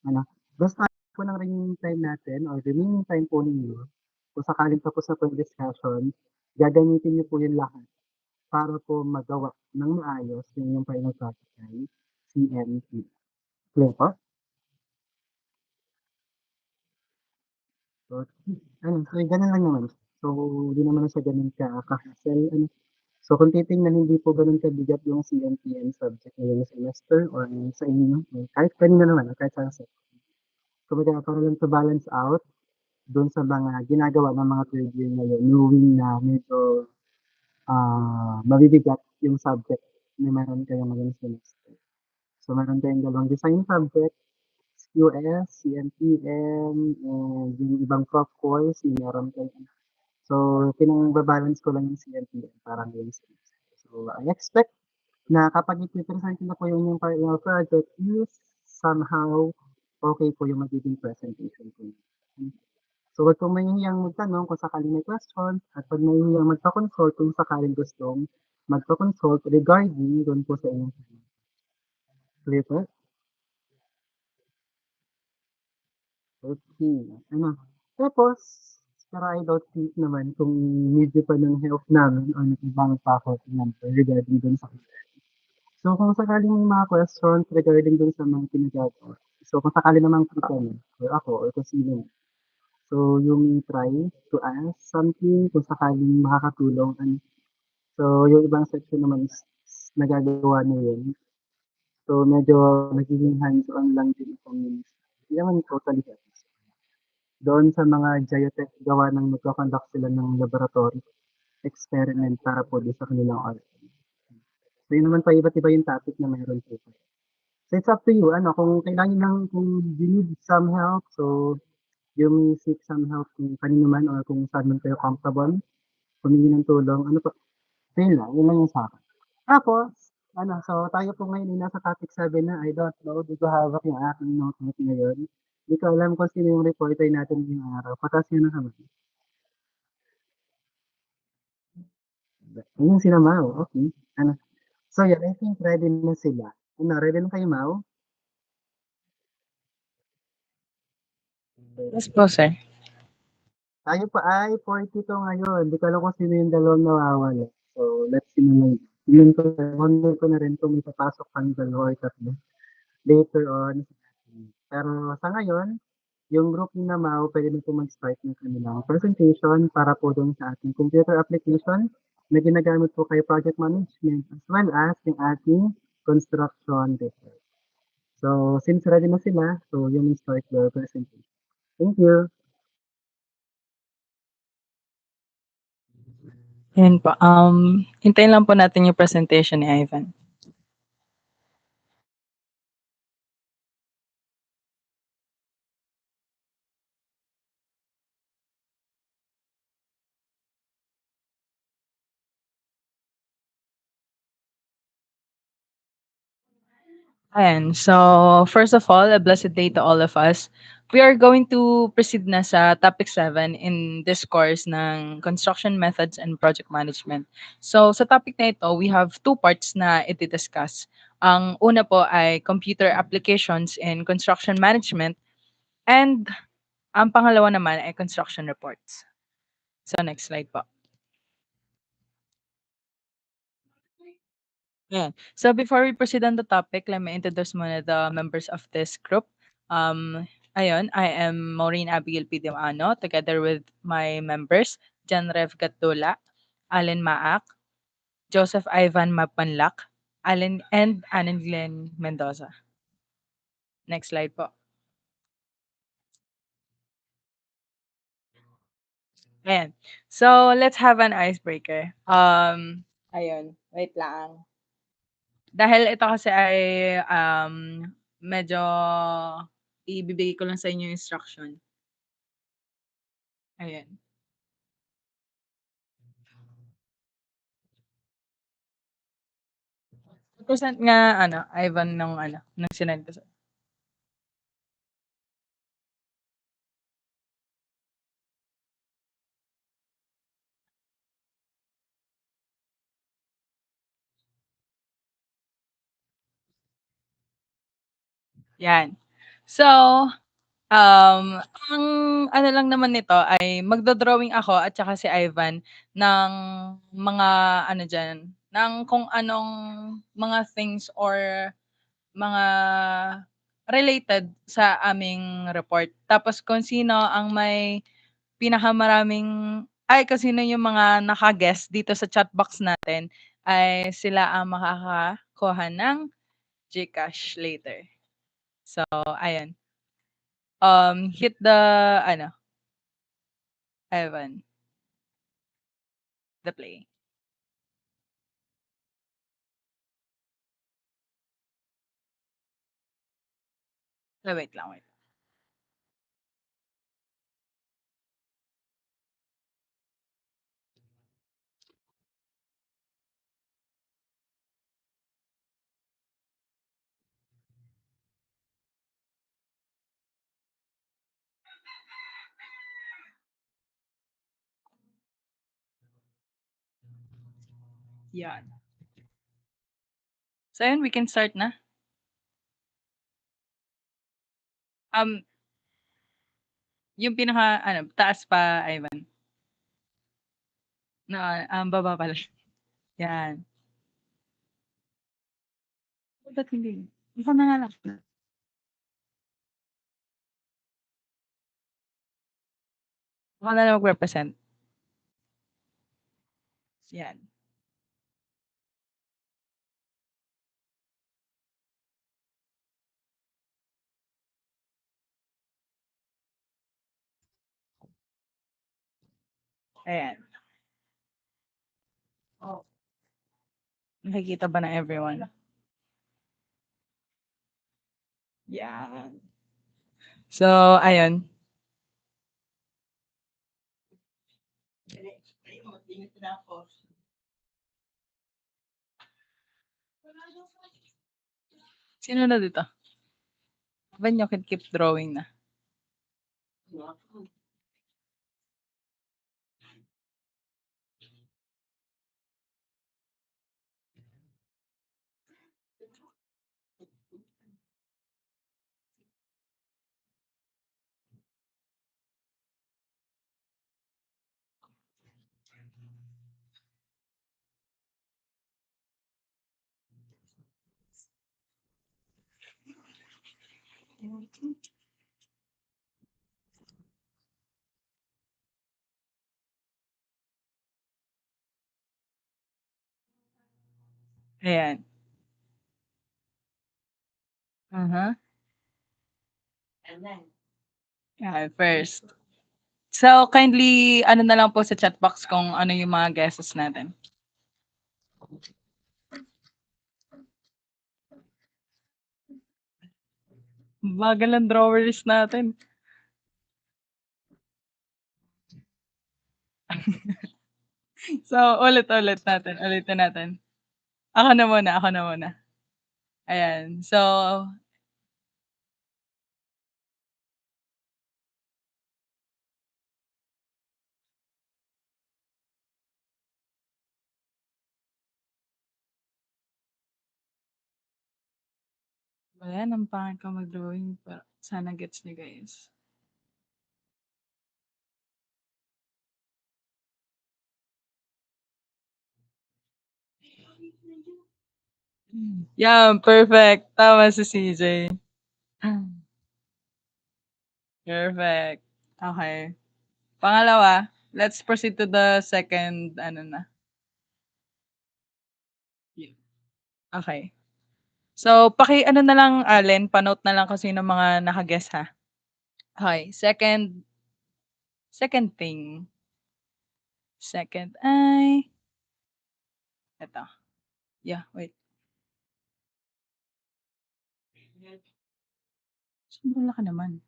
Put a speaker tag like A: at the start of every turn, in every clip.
A: Ano, basta po ng remaining time natin or remaining time po ninyo, kung sakaling tapos na po yung discussion, gagamitin niyo po yung lahat para po magawa ng maayos yung inyong final project ay CMP. Clear po? So, so ganun lang naman. So, di naman siya ganun ka-hassle. So, kung titingnan, hindi po ganun kabigat yung CMPN subject ngayong semester or sa inyo, or kahit kanina naman, or kahit sa set. Kumbaga, para lang to balance out doon sa mga ginagawa ng mga third year ngayon, knowing na medyo mabibigat yung subject na meron kayong ngayong semester. So, meron tayong dalawang design subject, QS, CMPM, and yung ibang prof course, yung meron kayo. So, pinang-balance ko lang yung CMPM para ngayong semester. So, I expect na kapag ipipresent ko na po yung yung project is somehow okay po yung magiging presentation ko. So, wag pong mahihiyang magtanong kung sakaling may questions at wag mahihiyang magpa-consult kung sakaling gustong magpa-consult regarding doon po sa inyong clear po? Okay. Tapos, para I don't think naman kung medyo pa ng help namin o ng ibang faculty member regarding dun sa so, kung sakaling may mga questions regarding dun sa mga pinagagawa. So, kung sakali namang po kami, or ako, or kung sino man. So, yung try to ask something kung sakaling makakatulong. So, yung ibang section naman is nagagawa na yun. So, medyo nagiging hands-on lang din kung hindi naman totally hands. Doon sa mga geotech gawa ng nagko-conduct sila ng laboratory experiment para po doon sa kanilang art. So, yun naman pa iba't iba yung topic na meron po. So, it's up to you. Kung kailangan lang, kung you need some help, so you may seek some help kung kanino man or kung saan man kayo comfortable, humingi ng tulong, pa, yun lang yung sa akin. Tapos, so tayo po ngayon ay nasa topic 7 na, I don't know, di ko hawak yung aking notebook ngayon. Di ko alam kung sino yung reporter natin ngayong araw. Patas yun na naman. Ayun sila Mau, okay. So yeah, I think ready na sila. Ready na kayo Mau?
B: Yes po, sir.
A: Tayo pa ay 42 ngayon. Di ko alam kung sino yung dalawang nawawala. So, let's see na lang. Wonder ko na rin kung may papasok kang dalawa or tatlo later on. Pero sa ngayon, yung group ni Namao, pwede na po mag-start ng kanilang presentation para po dun sa ating computer application na ginagamit po kay project management as well as yung ating construction report. So, since ready na sila, so you may start your presentation. Thank you.
B: Yan po. Hintayin lang po natin yung presentation ni Ivan. Ayan. So, first of all, a blessed day to all of us. We are going to proceed na sa topic 7 in this course ng Construction Methods and Project Management. So, sa topic na ito, we have two parts na i-discuss. Ang una po ay computer applications in construction management and ang pangalawa naman ay construction reports. So, next slide po. Yeah. So before we proceed on the topic, let me introduce muna the members of this group. Ayun, I am Maureen Abigail Pidiano, together with my members, Jan Rev Gatula, Allen Maak, Joseph Ivan Mapanlak, Allen and Anan Glenn Mendoza. Next slide po. Ayan. So let's have an icebreaker. Ayun, wait lang. Dahil ito kasi ay medyo ibibigay ko lang sa inyo yung instruction. Ayan. Percent nga ano, Ivan nung sinend ko sa'yo. Yan. So, ang ano lang naman nito ay magdo-drawing ako at saka si Ivan ng mga ano diyan, ng kung anong mga things or mga related sa aming report. Tapos kung sino ang may pinakamaraming kung sino yung mga naka-guess dito sa chat box natin ay sila ang makakakuha ng GCash later. So, ayun. Hit the ano, Evan, the play. Wait lang, wait. Yan. So, ayun, we can start na. Um, yung pinaka ano, taas pa, Ivan. No, baba pala. Yan. Ba't hindi? Ikaw na nga lang. Ako na lang mag-represent. Yan. Ayan. Nakikita ba ng everyone? Yan. So, ayun. Sino na dito? When you can keep drawing na. Ayan. Uh-huh. Yan, first. So, kindly ano na lang po sa chat box kung ano yung mga guesses natin. Bagal ang drawers natin. So, ulit-ulit natin, ulitin natin. Ako na muna. Ayan. So, ayan, ang pangit ko mag-drawing. Pero sana gets niyo guys. Yan, perfect. Tama si CJ. Perfect. Okay. Pangalawa, let's proceed to the second, ano na. Okay. So, ano na lang, Allen, pa-note na lang kung sino mga naka-guess ha. Okay, second thing. Second ay, eto. Yeah, wait. Sobrang laki naman.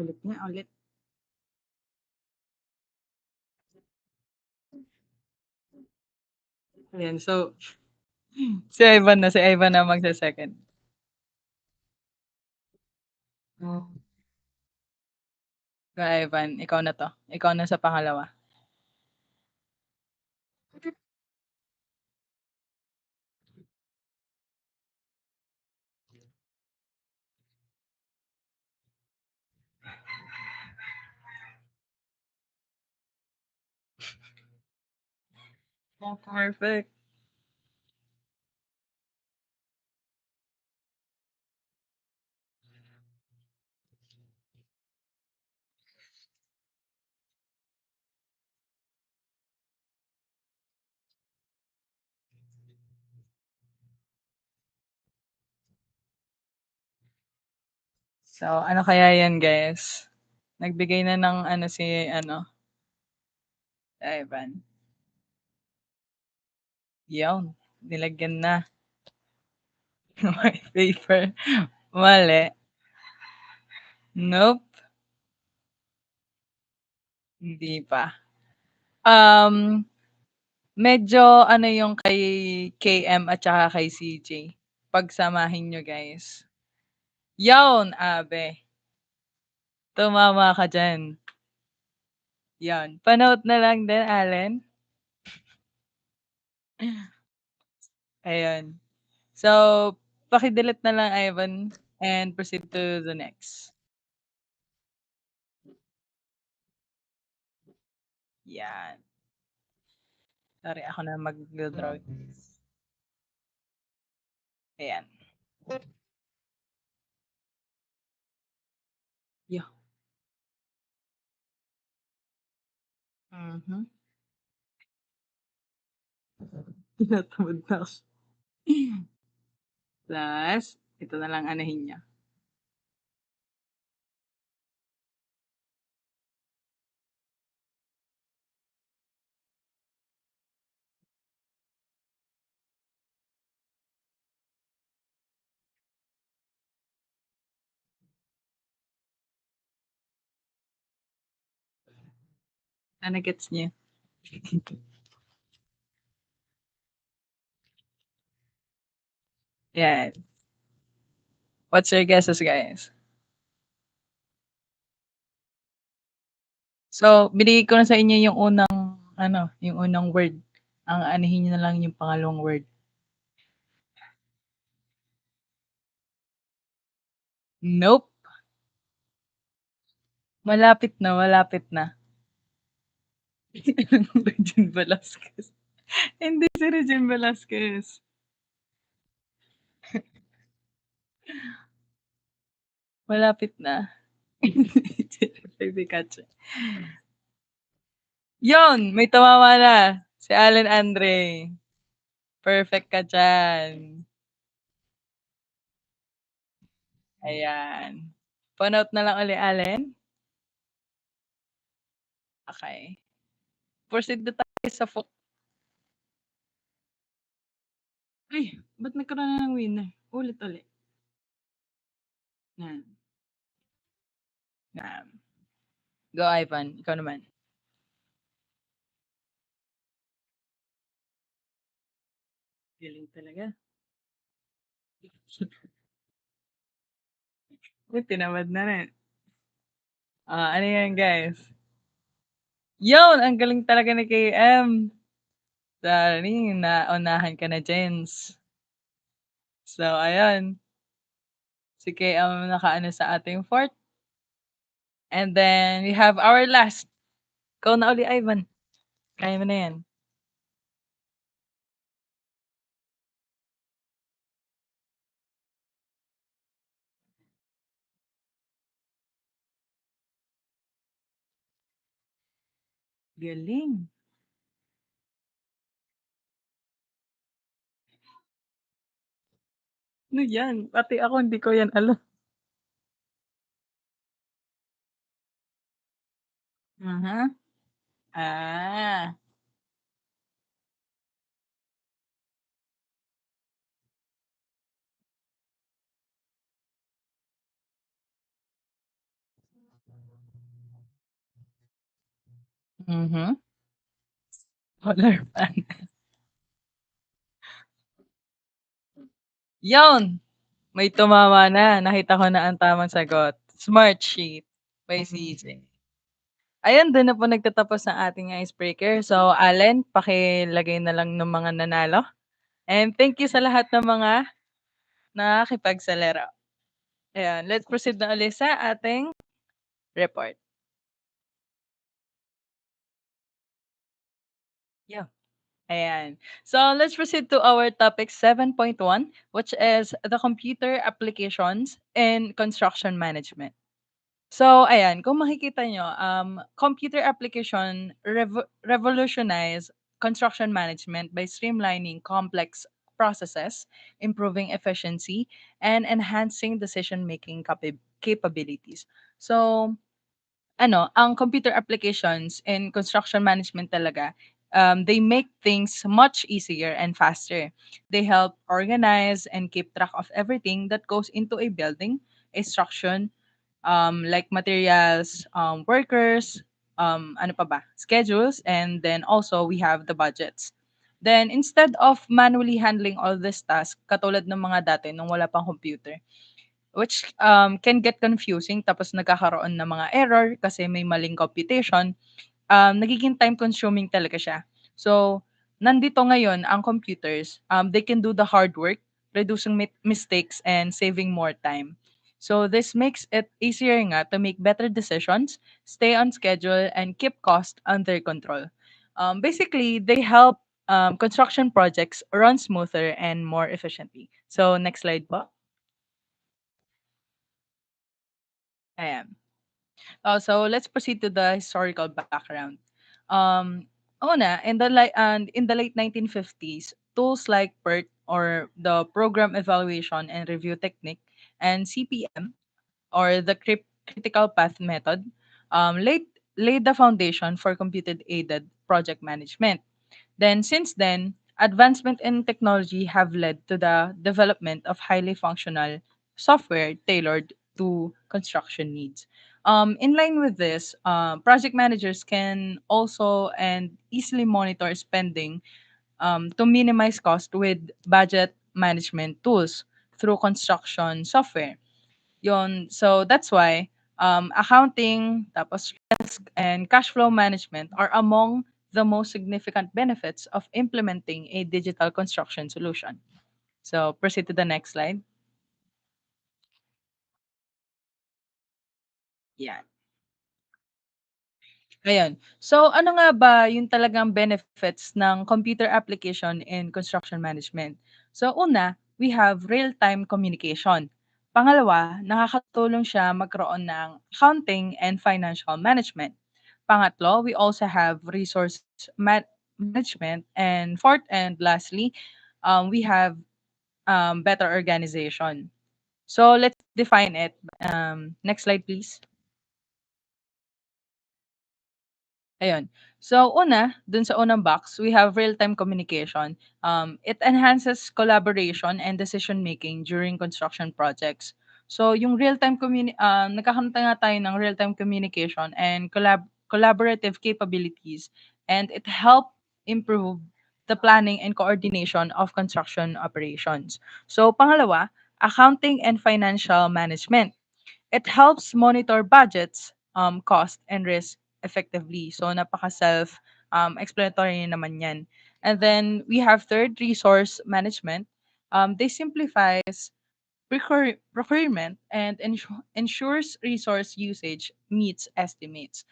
B: Ulit nga, ulit. Ayan, so, si Ivan na magse-second. Go, Ivan, ikaw na to. Ikaw na sa pangalawa. Oh, perfect. So, ano kaya yan, guys? Nagbigay na ng ano si ano, Ivan. Yun, nilagyan na. White paper. Mali. Nope, hindi pa. Um, medyo ano yung kay KM at saka kay CJ. Pagsamahin nyo, guys. Yun, abe. Tumama ka dyan. Yan. Panood na lang din, Allen. Ayun. So, paki-delete na lang, Ivan, and proceed to the next. Yan. Sorry, ako na mag-draw. Ayan. Yeah. Mhm. Tinatamad na ako. Plus, ito na lang anahin niya. Sana gets niya. Yan. What's your guesses, guys? So, binigay ko na sa inyo yung unang, ano, yung unang word. Ang anahin niyo na lang yung pangalawang word. Nope. Malapit na, malapit na. Regine Velasquez. Hindi si Regine Velasquez. Malapit na. Pikachu. Yun! May tumama na. Si Allen Andre. Perfect ka dyan. Ayan. Panood na lang uli, Allen. Okay. Proceed na tayo sa Ay, ba't nagkaroon na ng winner? Ulit-ulit. Yan. Yan. Go, Ivan. Ikaw naman. Galing talaga. Uy, tinamad na rin. Ano yan, guys? Yun! Ang galing talaga ni KM. Sorry, naunahan ka na, Jens. So, ayun. Si KM nakaano sa ating fourth. And then, we have our last. Ikaw na uli, Ivan. Kaya mo na yan. Galing. Ano yan? Pati ako, hindi ko yan alam. Uh-huh. Ah. Mhm. Color fan. Yun! May tumama na. Nakita ko na ang tamang sagot. Smart Sheet by CJ. Ayun, dun na po nagtatapos ang ating icebreaker. So, Allen, pakilagay na lang ng mga nanalo. And thank you sa lahat ng mga nakakipagsalero. Ayan, let's proceed na ulit sa ating report. Yeah. Ayan. So let's proceed to our topic 7.1, which is the computer applications in construction management. So ayan, kung makikita nyo, computer application revolutionize construction management by streamlining complex processes, improving efficiency, and enhancing decision-making capabilities. So ang computer applications in construction management talaga, they make things much easier and faster. They help organize and keep track of everything that goes into a building, a structure, like materials, workers, ano pa ba, schedules, and then also we have the budgets. Then instead of manually handling all this task, katulad ng mga dati nung wala pang computer, which can get confusing tapos nagkakaroon ng mga error kasi may maling computation, nagiging time consuming talaga siya. So, nandito ngayon ang computers, they can do the hard work, reducing mistakes and saving more time. So, this makes it easier nga to make better decisions, stay on schedule, and keep cost under control. Basically, they help construction projects run smoother and more efficiently. So, next slide po. Ayan. So let's proceed to the historical background. Um, Una, in the late 1950s, tools like PERT or the Program Evaluation and Review Technique and CPM or the critical path method laid the foundation for computer aided project management. Then, since then, advancement in technology have led to the development of highly functional software tailored to construction needs. In line with this, project managers can also and easily monitor spending to minimize cost with budget management tools through construction software. Yon, so that's why accounting, tapos risk and cash flow management are among the most significant benefits of implementing a digital construction solution. So proceed to the next slide. Yeah. Ayun. So ano nga ba yung talagang benefits ng computer application in construction management? So una, we have real-time communication. Pangalawa, nakakatulong siya magkaroon ng accounting and financial management. Pangatlo, we also have resource management. And fourth and lastly, we have better organization. So let's define it. Next slide, please. Ayun. So una, dun sa unang box, we have real-time communication. It enhances collaboration and decision making during construction projects. So yung nagkakaroon nga tayo ng real-time communication and collaborative capabilities, and it help improve the planning and coordination of construction operations. So pangalawa, accounting and financial management. It helps monitor budgets, cost, and risk effectively. So, napaka-self explanatory naman yan. And then, we have third, resource management. They simplifies procurement and ensures resource usage meets estimates.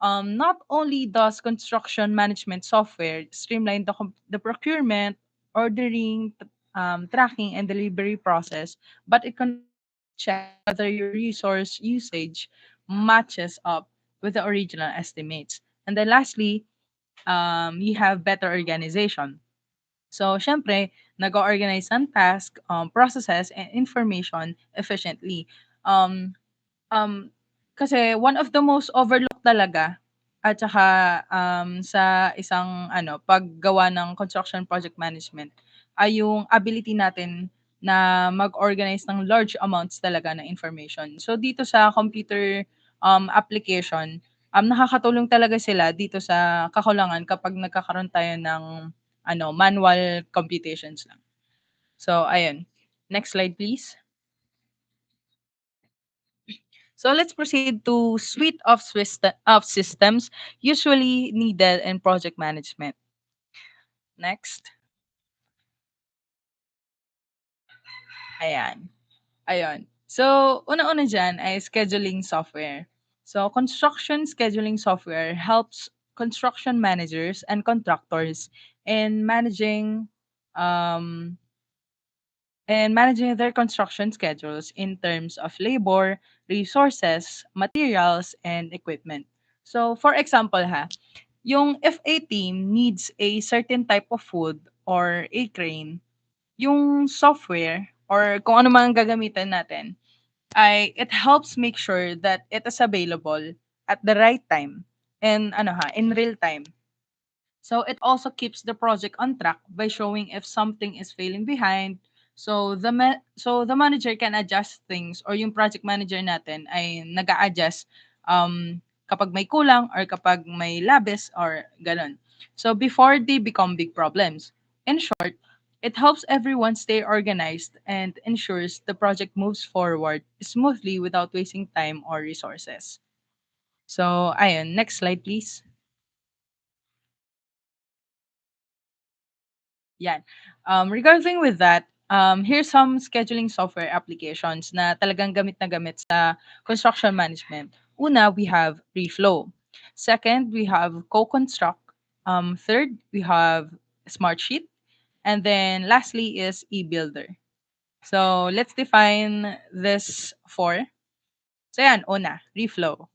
B: Not only does construction management software streamline the procurement, ordering, tracking, and delivery process, but it can also check whether your resource usage matches up with the original estimates. And then lastly, you have better organization. So, syempre, nag-organize ng task, processes, and information efficiently. Um, Um, Kasi one of the most overlooked talaga at saka, sa isang paggawa ng construction project management ay yung ability natin na mag-organize ng large amounts talaga ng information. So, dito sa computer, application, nakakatulong talaga sila dito sa kakulangan kapag nagkakaroon tayo ng manual computations lang. So, ayun. Next slide please. So let's proceed to suite of systems usually needed in project management. Next. Ayan. Ayun. So, una-una dyan ay scheduling software. So, construction scheduling software helps construction managers and contractors in um, managing their construction schedules in terms of labor, resources, materials, and equipment. So, for example, yung if a team needs a certain type of wood or a crane, yung software or kung ano man ang gagamitin natin, it helps make sure that it is available at the right time and in real time. So it also keeps the project on track by showing if something is failing behind. So the manager can adjust things, or yung project manager natin ay nag-a-adjust kapag may kulang or kapag may labis or ganun. So before they become big problems. In short, it helps everyone stay organized and ensures the project moves forward smoothly without wasting time or resources. So ayun, next slide please. Yan. Regarding with that, here's some scheduling software applications na talagang gamit na gamit sa construction management. Una, we have Reflow. Second, we have Co-Construct. Third, we have Smartsheet. And then lastly is eBuilder. So let's define this four. So yan, una, Reflow.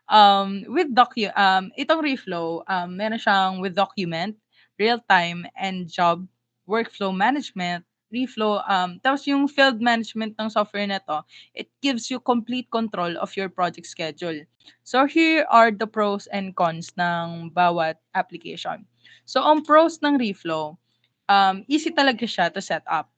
B: Itong Reflow, meron siyang with document, real-time, and job, workflow management, Reflow, tapos yung field management ng software na 'to, it gives you complete control of your project schedule. So here are the pros and cons ng bawat application. So ang pros ng Reflow, easy talaga siya to set up.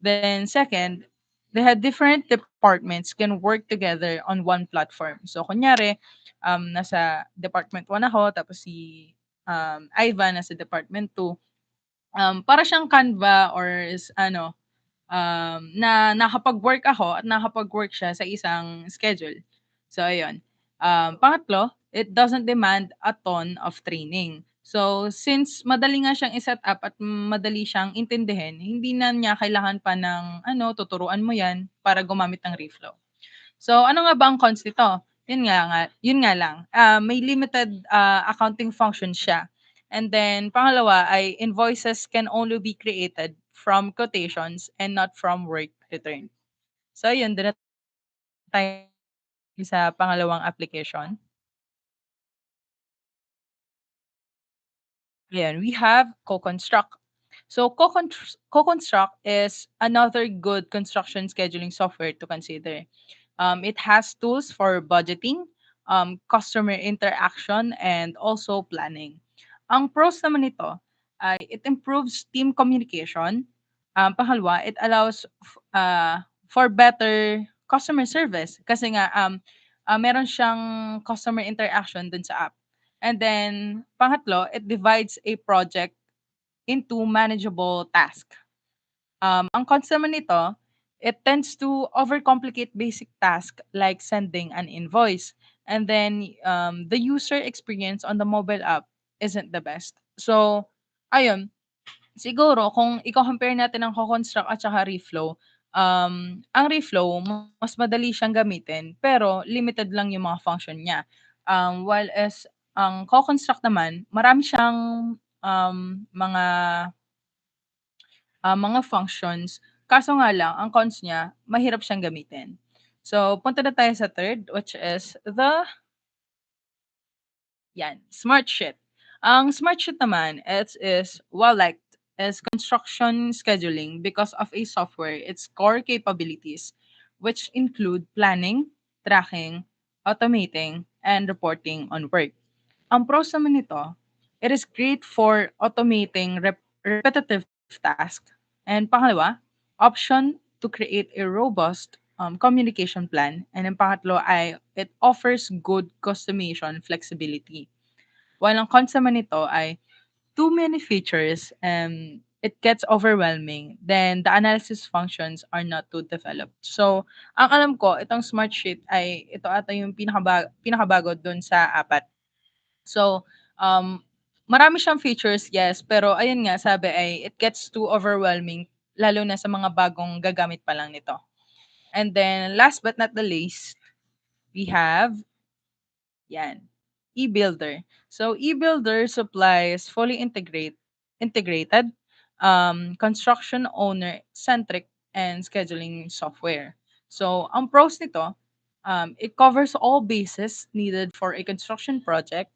B: Then second, they had different departments can work together on one platform. So kunyari, nasa department 1 ako tapos si Ivan nasa department 2. Para siyang Canva or is na nakapag-work ako at nakapag-work siya sa isang schedule. So ayun. Pangatlo, it doesn't demand a ton of training. So since madali nga siyang i-set up at madali siyang intindihin, hindi na niya kailangan pa ng tuturuan mo 'yan para gumamit ng Reflow. So ano nga ba ang cons nito? Yun nga lang, may limited, accounting function siya. And then pangalawa ay invoices can only be created from quotations and not from work return. So yun, dun na tayo sa pangalawang application. Ayan, we have Co-Construct. So Co-Construct is another good construction scheduling software to consider. It has tools for budgeting, customer interaction, and also planning. Ang pros naman nito ay it improves team communication. Pangalawa, it allows for better customer service kasi nga meron siyang customer interaction dun sa app. And then pangatlo, it divides a project into manageable tasks. Ang cons naman nito, it tends to overcomplicate basic tasks like sending an invoice. And then the user experience on the mobile app isn't the best. So, ayun, siguro kung i-co-compare natin ang Co-Construct at saka Reflow, ang Reflow mas madali siyang gamitin pero limited lang yung mga function niya. While as ang Co-Construct naman, marami siyang mga functions. Kaso nga lang, ang cons niya, mahirap siyang gamitin. So, punta na tayo sa third, which is Smartsheet. Ang Smartsheet naman, it is well-liked as construction scheduling because of a software, its core capabilities, which include planning, tracking, automating, and reporting on work. Ang pros naman nito, it is great for automating repetitive tasks. And pangalawa, option to create a robust communication plan. And ang pangatlo ay it offers good customization flexibility. While ang cons naman nito ay too many features and it gets overwhelming, then the analysis functions are not too developed. So, ang alam ko, itong Smartsheet ay ito ata yung pinakabago dun sa apat. So, marami siyang features, yes, pero ayun nga sabi ay it gets too overwhelming lalo na sa mga bagong gagamit pa lang nito. And then last but not the least, we have yan, eBuilder. So eBuilder supplies fully integrated, construction owner centric and scheduling software. So ang pros nito, it covers all bases needed for a construction project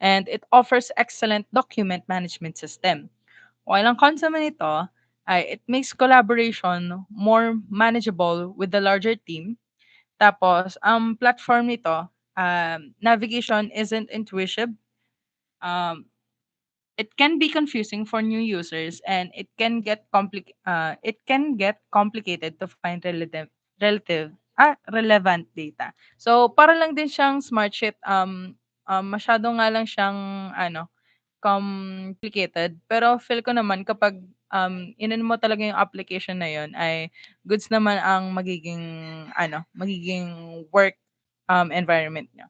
B: and it offers excellent document management system. While ang cons naman nito ay it makes collaboration more manageable with the larger team. Tapos ang platform nito, navigation isn't intuitive. Um, it can be confusing for new users and it can get complicated to find relevant data. So para lang din siyang smart sheet masyado nga lang siyang complicated pero feel ko naman kapag inan mo talaga yung application na yon ay goods naman ang magiging work environment niya.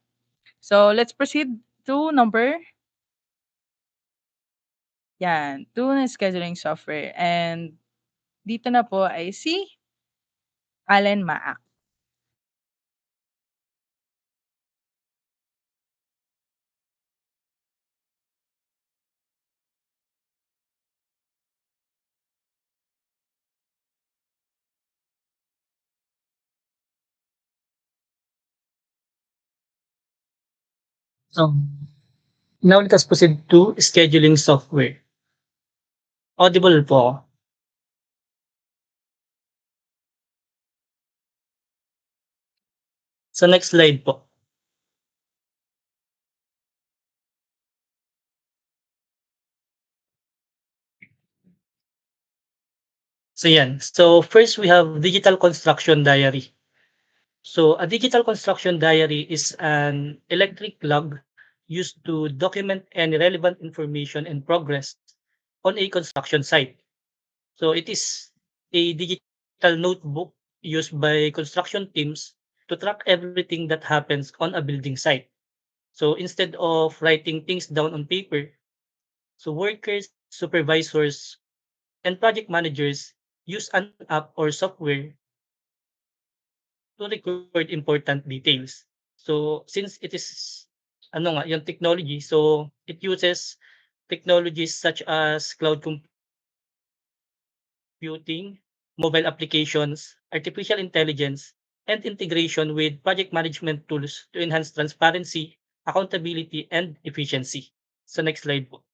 B: So let's proceed to number yan, tool and scheduling software and dito na po ay si Allen Maak.
C: Um, Now let us proceed to scheduling software. Audible po ako. Sa next slide po. So yan. So first we have digital construction diary. So a digital construction diary is an electric log used to document any relevant information and progress on a construction site. So it is a digital notebook used by construction teams to track everything that happens on a building site. So instead of writing things down on paper, so workers, supervisors, and project managers use an app or software to record important details. So since it is yung technology, so it uses technologies such as cloud computing, mobile applications, artificial intelligence, and integration with project management tools to enhance transparency, accountability, and efficiency. So next slide po.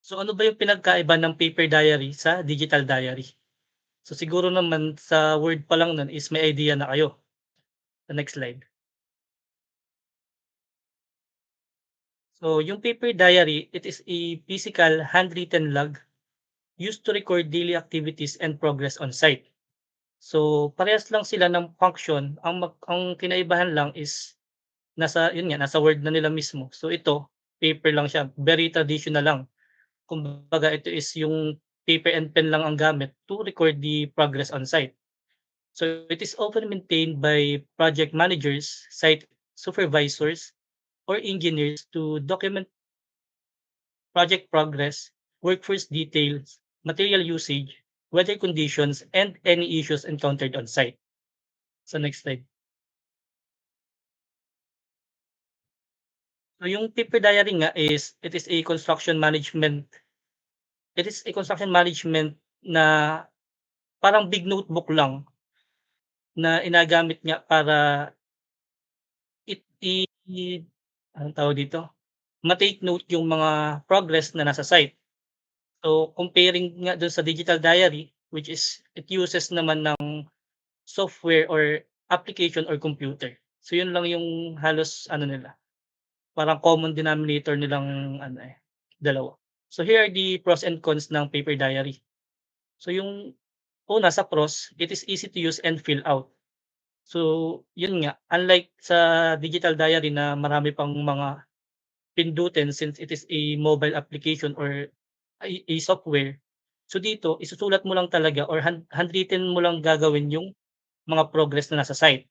C: So ano ba yung pinagkaiba ng paper diary sa digital diary? So siguro naman sa word pa lang nun is may idea na kayo. Sa next slide. So yung paper diary, it is a physical handwritten log used to record daily activities and progress on site. So parehas lang sila ng function, ang kinaibahan lang is nasa word na nila mismo. So ito, paper lang siya, very traditional lang. Kumbaga ito is yung paper and pen lang ang gamit to record the progress on site. So it is often maintained by project managers, site supervisors, or engineers to document project progress, workforce details, material usage, weather conditions, and any issues encountered on site. So next slide. So yung paper diary nga is it is a construction management na parang big notebook lang na inagamit nga para it i anong tawag dito, ma-take note yung mga progress na nasa site. So, comparing nga dun sa digital diary, which is it uses naman ng software or application or computer. So, yun lang yung halos nila, parang common denominator nilang dalawa. So, here are the pros and cons ng paper diary. So, yung una sa pros, it is easy to use and fill out. So, yun nga, unlike sa digital diary na marami pang mga pindutin since it is a mobile application or a software. So dito, isusulat mo lang talaga or handwritten mo lang gagawin yung mga progress na nasa site.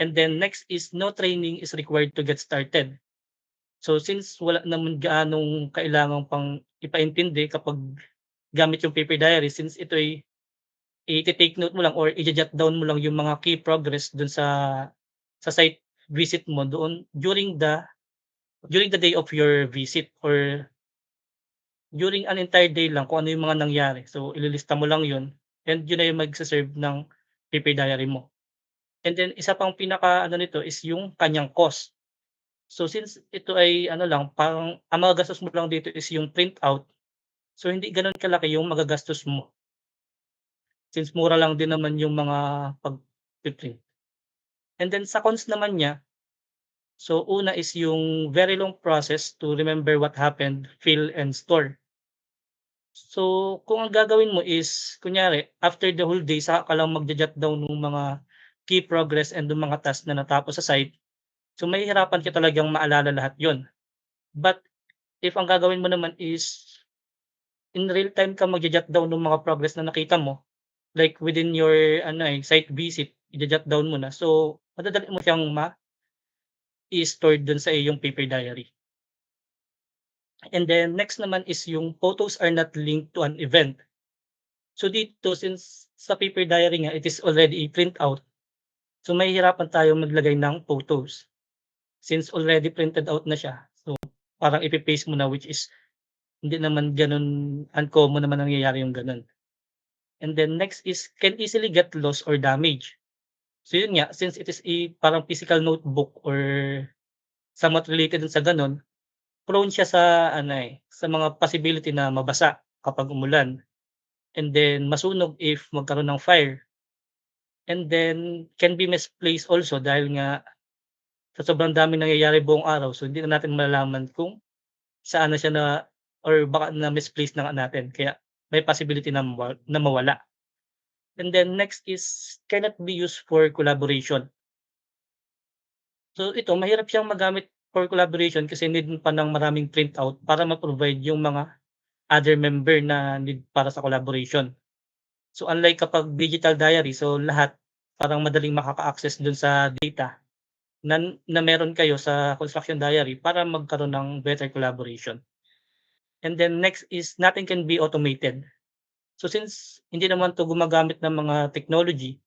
C: And then next is no training is required to get started. So since wala naman gaanong kailangan pang ipaintindi kapag gamit yung paper diary since ito ay i-take note mo lang or i-jot down mo lang yung mga key progress dun sa site visit mo doon during the day of your visit or during an entire day lang kung ano yung mga nangyari. So, ililista mo lang yun and yun na yung magse-serve ng paper diary mo. And then isa pang pinaka-ano nito is yung kanyang cost. So, since ito ay ano lang, parang ang magagastos mo lang dito is yung printout, so hindi gano'n kalaki yung magagastos mo since mura lang din naman yung mga pagpi-print. And then sa cons naman niya, so una is yung very long process to remember what happened, feel, and store. So, kung ang gagawin mo is kunyari after the whole day saka ka lang magjo-jot down nung mga key progress and nung mga task na natapos sa site, so mahihirapan ka talagang maalala lahat yon. But if ang gagawin mo naman is in real time ka magjo-jot down nung mga progress na nakita mo, like within your ano, site visit, ija-jot down mo na. So, madadali mo siyang i-store dun sa iyong paper diary. And then next naman is yung photos are not linked to an event. So dito since sa paper diary nga it is already a printout, so mahihirapan tayong maglagay ng photos. Since already printed out na siya, so parang ipe-paste mo na which is hindi naman gano'n uncommon naman nangyayari yung gano'n. And then next is can easily get lost or damaged. So yun nga, since it is a parang physical notebook or somewhat related dun sa gano'n, prone siya sa ano, sa mga possibility na mabasa kapag umulan. And then masunog if magkaroon ng fire. And then can be misplaced also dahil nga sa sobrang daming nangyayari buong araw, so hindi na natin malalaman kung saan na siya na or baka na-misplace na nga natin kaya may possibility na mawala. And then next is cannot be used for collaboration. So ito mahirap siyang magamit for collaboration kasi need pa ng maraming printout para ma-provide yung mga other member na need para sa collaboration. So unlike kapag digital diary, so lahat parang madaling makaka-access dun sa data na meron kayo sa construction diary para magkaroon ng better collaboration. And then next is nothing can be automated. So since hindi naman 'to gumagamit ng mga technology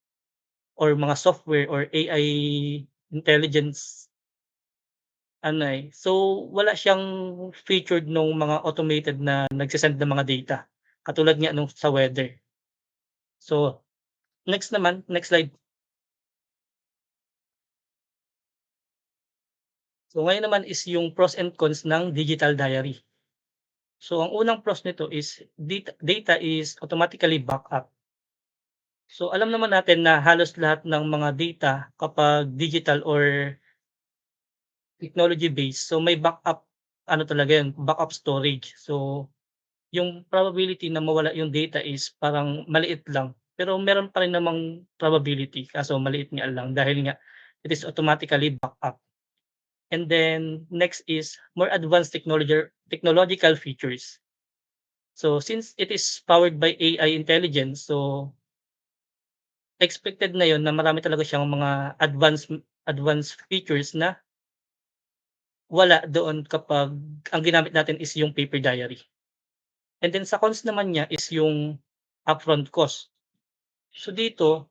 C: or mga software or AI intelligence ano, so wala siyang featured nung mga automated na nagse-send ng mga data, katulad nga nung sa weather. So next naman, next slide. So ngayon naman is yung pros and cons ng digital diary. So ang unang pros nito is data is automatically backup. So alam naman natin na halos lahat ng mga data kapag digital or technology based, so may backup ano talaga yun, backup storage. So yung probability na mawala yung data is parang maliit lang, pero meron pa rin namang probability kaso maliit nga lang dahil nga it is automatically backup. And then next is more advanced technological features. So since it is powered by AI intelligence, so expected na yon na marami talaga siyang mga advanced features na wala doon kapag ang ginamit natin is yung paper diary. And then sa cons naman niya is yung upfront cost. So dito,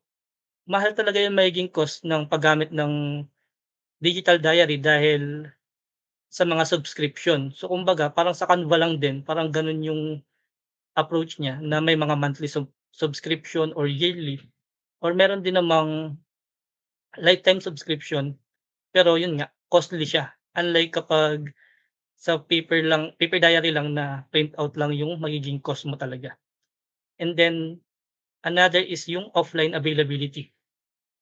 C: mahal talaga yung magiging cost ng paggamit ng digital diary dahil sa mga subscription. So kumbaga parang sa Canva lang din, parang gano'n yung approach niya na may mga monthly subscription or yearly or meron din namang lifetime subscription, pero yun nga, costly siya. Unlike kapag sa paper diary lang na printout lang yung magiging cost mo talaga. And then another is yung offline availability.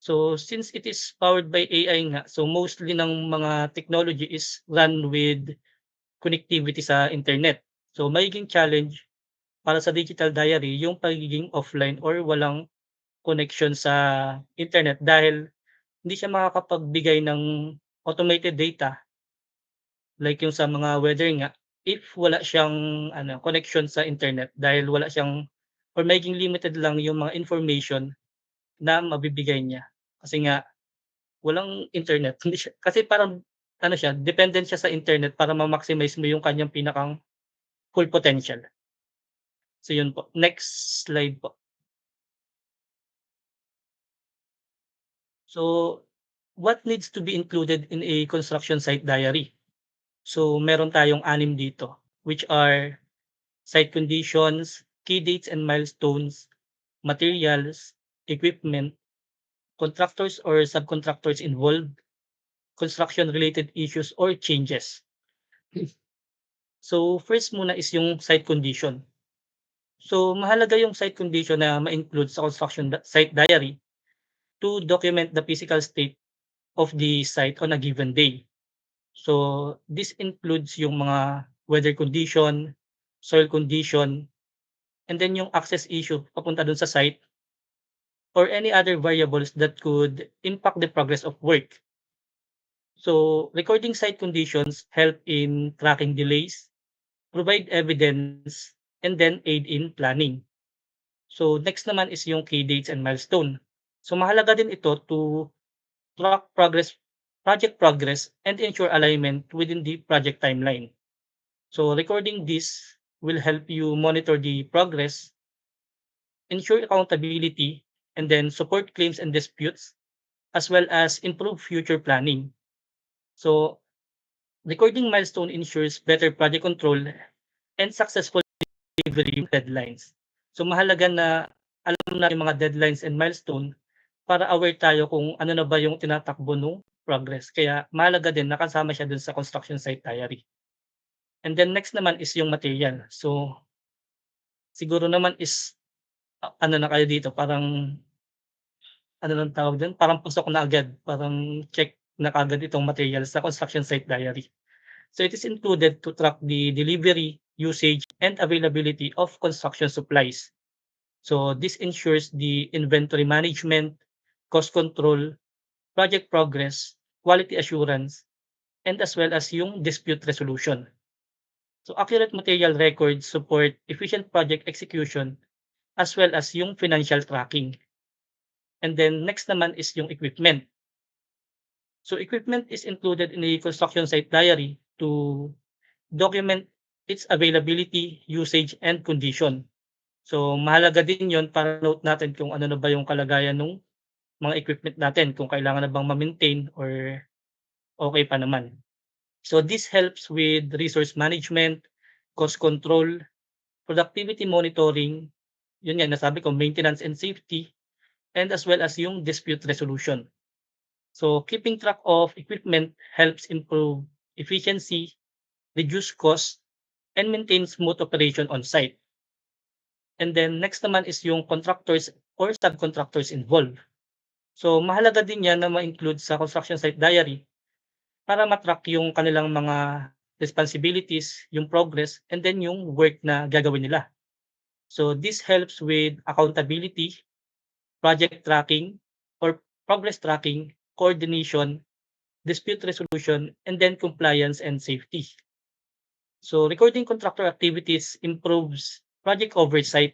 C: So since it is powered by AI nga, so mostly ng mga technology is run with connectivity sa internet. So magiging challenge para sa digital diary yung pagiging offline or walang connection sa internet dahil hindi siya makakapagbigay ng automated data like yung sa mga weather nga if wala siyang ano connection sa internet dahil wala siyang or magiging limited lang yung mga information na mabibigay niya. Kasi nga walang internet, hindi siya kasi parang ano siya, dependent siya sa internet para ma-maximize mo yung kanyang pinakang full potential. So yun po, next slide po. So what needs to be included in a construction site diary? So meron tayong 6 dito, which are site conditions, key dates and milestones, materials, equipment, contractors or subcontractors involved, construction-related issues or changes. So first muna is yung site condition. So mahalaga yung site condition na ma-include sa construction site diary to document the physical state of the site on a given day. So this includes yung mga weather condition, soil condition, and then yung access issue papunta dun sa site or any other variables that could impact the progress of work. So recording site conditions help in tracking delays, provide evidence, and then aid in planning. So next naman is yung key dates and milestone. So mahalaga din ito to track project progress, and ensure alignment within the project timeline. So recording this will help you monitor the progress, ensure accountability, and then support claims and disputes, as well as improve future planning. So recording milestone ensures better project control and successful delivery deadlines. So mahalaga na alam natin yung mga deadlines and milestone para aware tayo kung ano na ba yung tinatakbo nung progress. Kaya mahalaga din na kasama siya dun sa construction site diary. And then next naman is yung material. So siguro naman is ano na kayo dito, parang ano ng tawag dun, parang pasok na agad, parang check na kaagad itong material sa construction site diary. So it is included to track the delivery, usage, and availability of construction supplies. So this ensures the inventory management, cost control, project progress, quality assurance, and as well as yung dispute resolution. So accurate material records support efficient project execution as well as yung financial tracking. And then next naman is yung equipment. So equipment is included in the construction site diary to document its availability, usage, and condition. So mahalaga din yon para note natin kung ano na ba yung kalagayan ng mga equipment natin, kung kailangan na bang ma-maintain or okay pa naman. So this helps with resource management, cost control, productivity monitoring, yun nga nasabi ko maintenance and safety, and as well as yung dispute resolution. So keeping track of equipment helps improve efficiency, reduce cost, and maintain smooth operation on site. And then next naman is yung contractors or subcontractors involved. So mahalaga din yan na ma-include sa construction site diary para ma-track yung kanilang mga responsibilities, yung progress, and then yung work na gagawin nila. So this helps with accountability, project tracking, or progress tracking, coordination, dispute resolution, and then compliance and safety. So recording contractor activities improves project oversight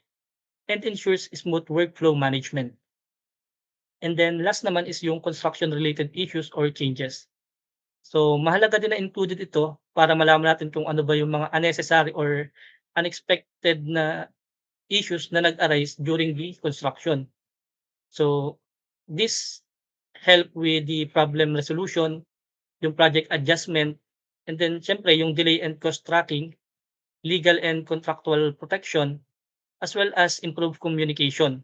C: and ensures smooth workflow management. And then last naman is yung construction related issues or changes. So mahalaga din na included ito para malaman natin kung ano ba yung mga unnecessary or unexpected na issues na nag-arise during the construction. So this help with the problem resolution, yung project adjustment, and then siyempre yung delay and cost tracking, legal and contractual protection, as well as improved communication.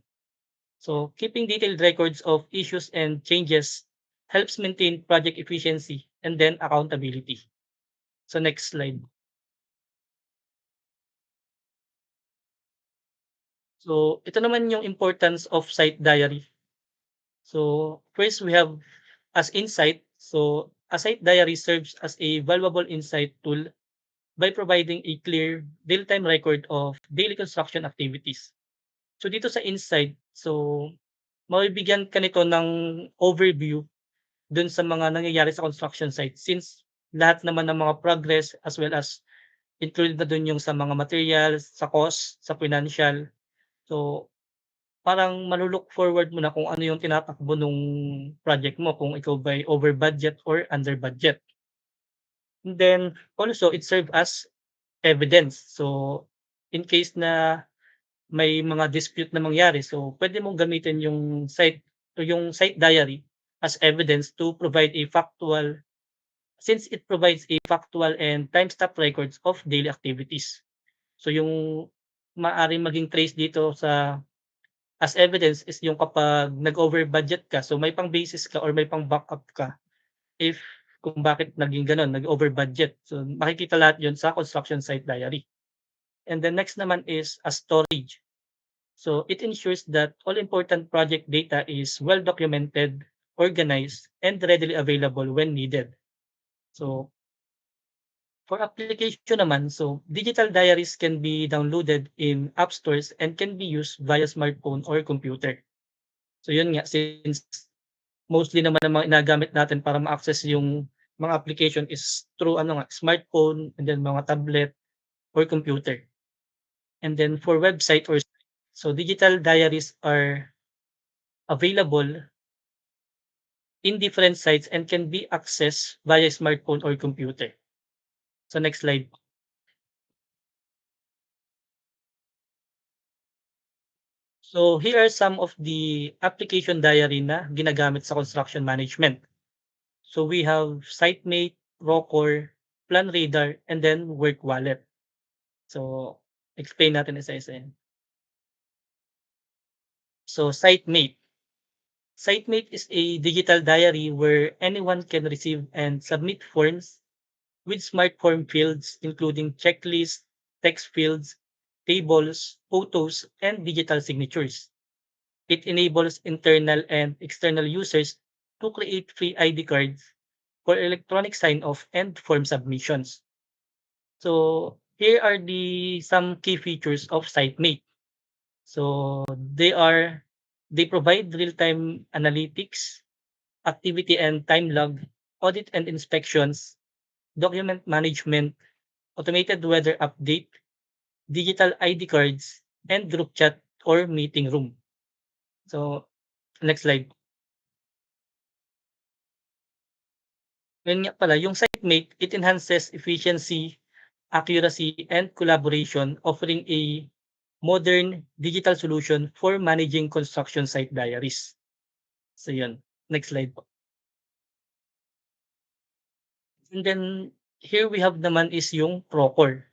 C: So keeping detailed records of issues and changes helps maintain project efficiency and then accountability. So next slide. So ito naman yung importance of site diary. So first we have as insight. So a site diary serves as a valuable insight tool by providing a clear real-time record of daily construction activities. So dito sa insight, so mabibigyan ka nito ng overview dun sa mga nangyayari sa construction site since lahat naman ng mga progress as well as included na dun yung sa mga materials, sa cost, sa financial. So parang malu-look forward mo na kung ano yung tinatakbo nung project mo, kung ikaw ba'y over budget or under budget. And then also it serve as evidence. So in case na may mga dispute na mangyari, so pwede mong gamitin yung site o yung site diary as evidence to provide a factual since it provides a factual and timestamp records of daily activities. So yung maaaring maging trace dito sa as evidence is yung kapag nag-over budget ka, so may pang-basis ka or may pang-backup ka if kung bakit naging gano'n, nag-over budget. So makikita lahat 'yun sa construction site diary. And the next naman is a storage. So it ensures that all important project data is well documented, organized, and readily available when needed. So for application naman, so digital diaries can be downloaded in app stores and can be used via smartphone or computer. So yun nga, since mostly naman ang mga ginagamit natin para ma-access yung mga application is through ano nga, smartphone and then mga tablet or computer. And then for website or so digital diaries are available in different sites and can be accessed via smartphone or computer. So next slide. So here are some of the application diary na ginagamit sa construction management. So we have SiteMate, Rockor, PlanRadar, and then Work Wallet. So explain natin isa-isa yan. So SiteMate. SiteMate is a digital diary where anyone can receive and submit forms with smart form fields including checklists, text fields, tables, photos, and digital signatures. It enables internal and external users to create free ID cards for electronic sign-off and form submissions. So here are the some key features of SiteMate. So they provide real-time analytics, activity and time log, audit and inspections, document management, automated weather update, digital ID cards, and group chat or meeting room. So next slide. Yun nga pala, yung SiteMate, it enhances efficiency, accuracy, and collaboration, offering a modern digital solution for managing construction site diaries. So yun, next slide po. And then here we have naman is yung Procore.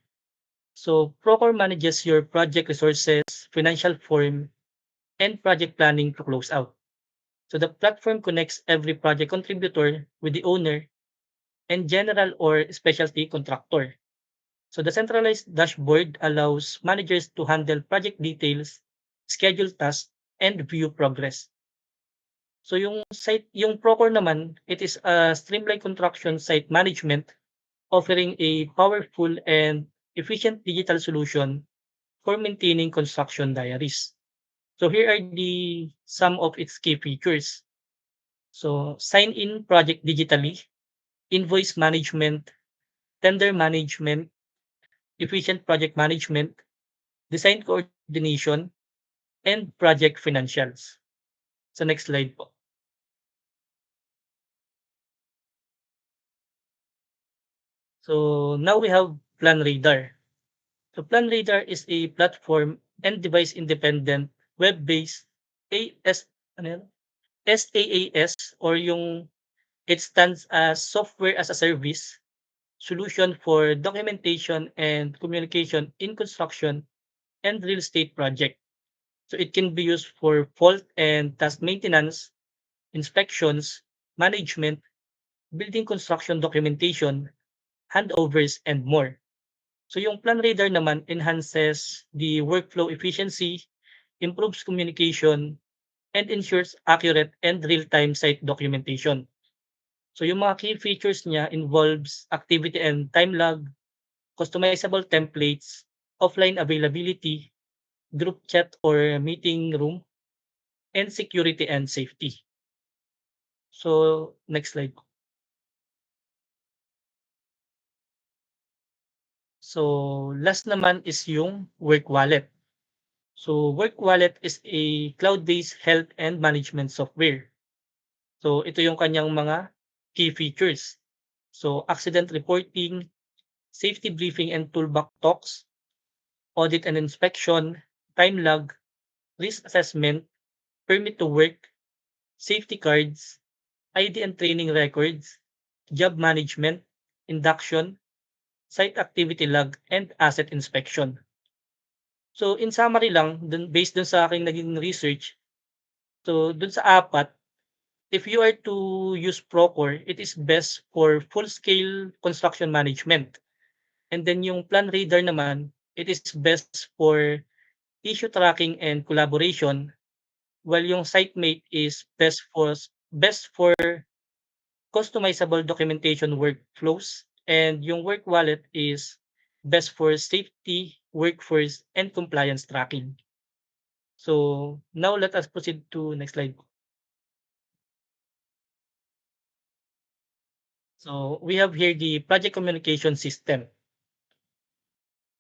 C: So Procore manages your project resources, financial form, and project planning to close out. So the platform connects every project contributor with the owner and general or specialty contractor. So the centralized dashboard allows managers to handle project details, schedule tasks, and view progress. So yung Procore naman, it is a streamlined construction site management offering a powerful and efficient digital solution for maintaining construction diaries. So here are the some of its key features. So sign in project digitally, invoice management, tender management, efficient project management, design coordination, and project financials. So next slide po. So now we have PlanRadar. So PlanRadar is a platform and device independent web-based AS ano yan? SaaS or yung it stands as software as a service solution for documentation and communication in construction and real estate project. So it can be used for fault and task maintenance, inspections, management, building construction documentation, handovers, and more. So yung PlanRadar naman enhances the workflow efficiency, improves communication, and ensures accurate and real-time site documentation. So yung mga key features niya involves activity and time log, customizable templates, offline availability, group chat or meeting room, and security and safety. So next slide. So last naman is yung Work Wallet. So Work Wallet is a cloud-based health and management software. So ito yung kanyang mga key features. So accident reporting, safety briefing and toolbox talks, audit and inspection, time log, risk assessment, permit to work, safety cards, ID and training records, job management, induction, site activity log, and asset inspection. So in summary lang, based dun sa aking naging research, so dun sa apat, if you are to use Procore, it is best for full-scale construction management. And then yung Plan Radar naman, it is best for issue tracking and collaboration, while yung SiteMate is best for customizable documentation workflows, and yung Work Wallet is best for safety, workforce, and compliance tracking. So now let us proceed to next slide. So we have here the project communication system.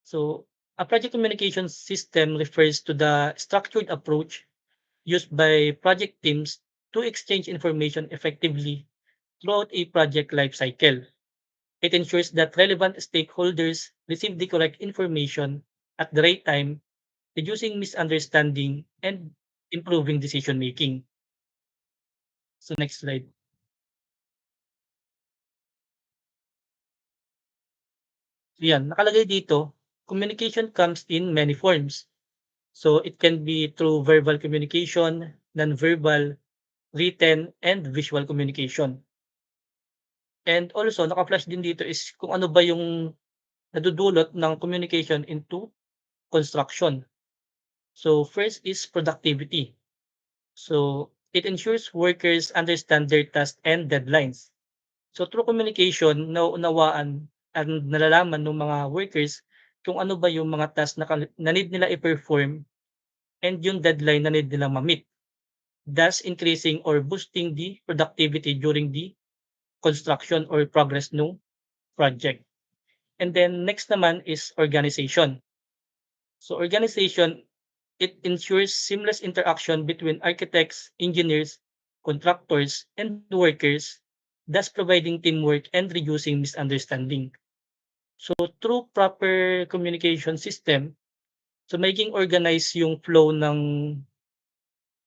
C: So a project communication system refers to the structured approach used by project teams to exchange information effectively throughout a project lifecycle. It ensures that relevant stakeholders receive the correct information at the right time, reducing misunderstanding and improving decision making. So next slide. So yan, nakalagay dito, communication comes in many forms. So it can be through verbal communication, non-verbal, written, and visual communication. And also, naka-flash din dito is kung ano ba yung nadudulot ng communication into construction. So first is productivity. So it ensures workers understand their tasks and deadlines. So through communication, nauunawaan at nalalaman ng mga workers kung ano ba yung mga tasks na need nila i-perform and yung deadline na need nila ma-meet, thus increasing or boosting the productivity during the construction or progress ng project. And then next naman is organization. So organization, it ensures seamless interaction between architects, engineers, contractors, and workers, thus providing teamwork and reducing misunderstanding. So through proper communication system, so making organize yung flow ng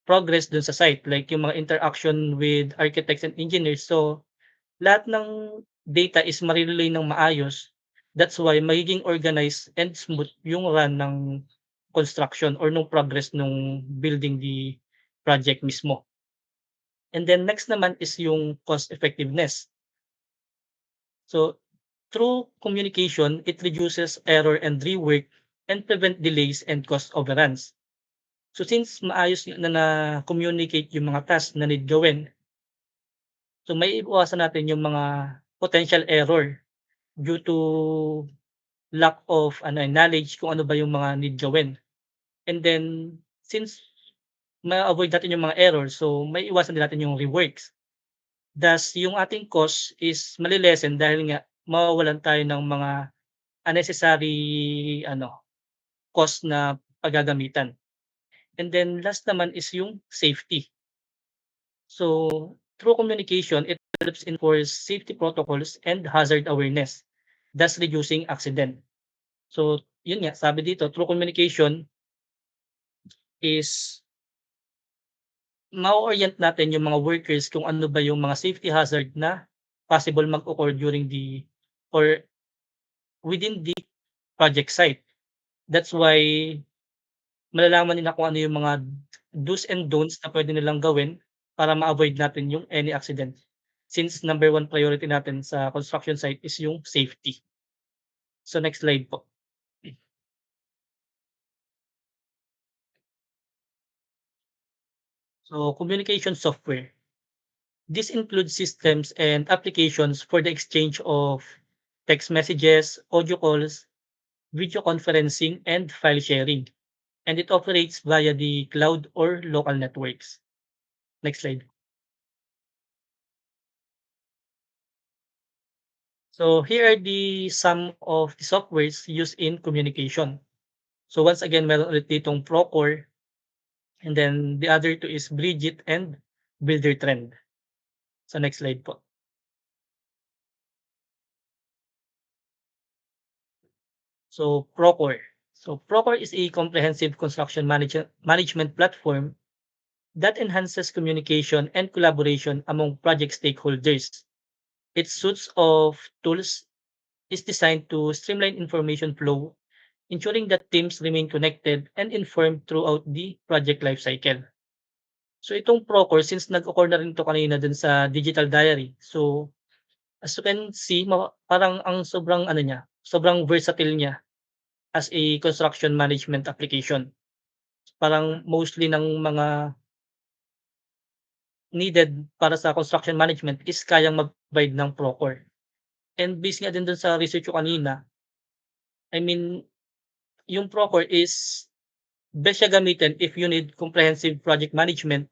C: progress dun sa site, like yung mga interaction with architects and engineers. So lahat ng data is mare-relay ng maayos. That's why magiging organized and smooth yung run ng construction or nung progress nung building the project mismo. And then next naman is yung cost effectiveness. So through communication, it reduces error and rework and prevent delays and cost overruns. So since maayos na na-communicate yung mga task na need gawin, so maiiwasan natin yung mga potential error due to lack of knowledge kung ano ba yung mga need gawin. And then since ma-avoid natin yung mga errors, so maiiwasan din natin yung reworks. Thus, yung ating cost is mali-lessen dahil nga mawawalan tayo ng mga unnecessary cost na paggagamitan. And then last naman is yung safety. So, through communication, it helps enforce safety protocols and hazard awareness, thus reducing accident. So, yun nga, sabi dito, through communication is ma-o-orient natin yung mga workers kung ano ba yung mga safety hazard na possible mag-occur during the or within the project site. That's why malalaman nila kung ano yung mga do's and don'ts na pwede nilang gawin para ma-avoid natin yung any accident. Since number one priority natin sa construction site is yung safety. So next slide po. So communication software. This includes systems and applications for the exchange of text messages, audio calls, video conferencing, and file sharing. And it operates via the cloud or local networks. Next slide. So here are the some of the softwares used in communication. So once again, meron ulit ditong Procore, and then the other two is Bridget and Buildertrend. So next slide po. So Procore. So Procore is a comprehensive construction management platform that enhances communication and collaboration among project stakeholders. Its suite of tools is designed to streamline information flow, ensuring that teams remain connected and informed throughout the project lifecycle. So itong Procore, since nag-occur na rin 'to kanina dun sa digital diary. So, as you can see parang ang sobrang ano niya, sobrang versatile niya as a construction management application. Parang mostly ng mga needed para sa construction management is kayang mag-provide ng Procore. And based nga din dun sa research ko kanina, I mean, yung Procore is best siya gamitin if you need comprehensive project management,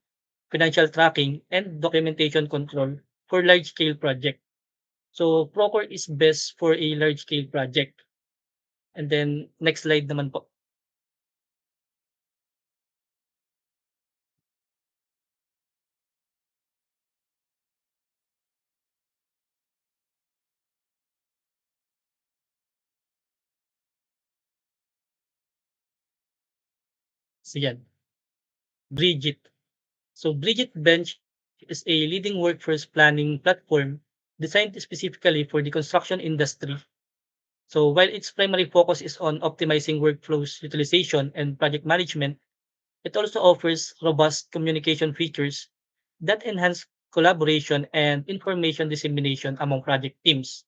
C: financial tracking, and documentation control for large-scale project. So, Procore is best for a large-scale project. And then, next slide naman po. So, yan. Bridget. So, Bridget Bench is a leading workforce planning platform designed specifically for the construction industry. So, while its primary focus is on optimizing workflows utilization and project management, it also offers robust communication features that enhance collaboration and information dissemination among project teams.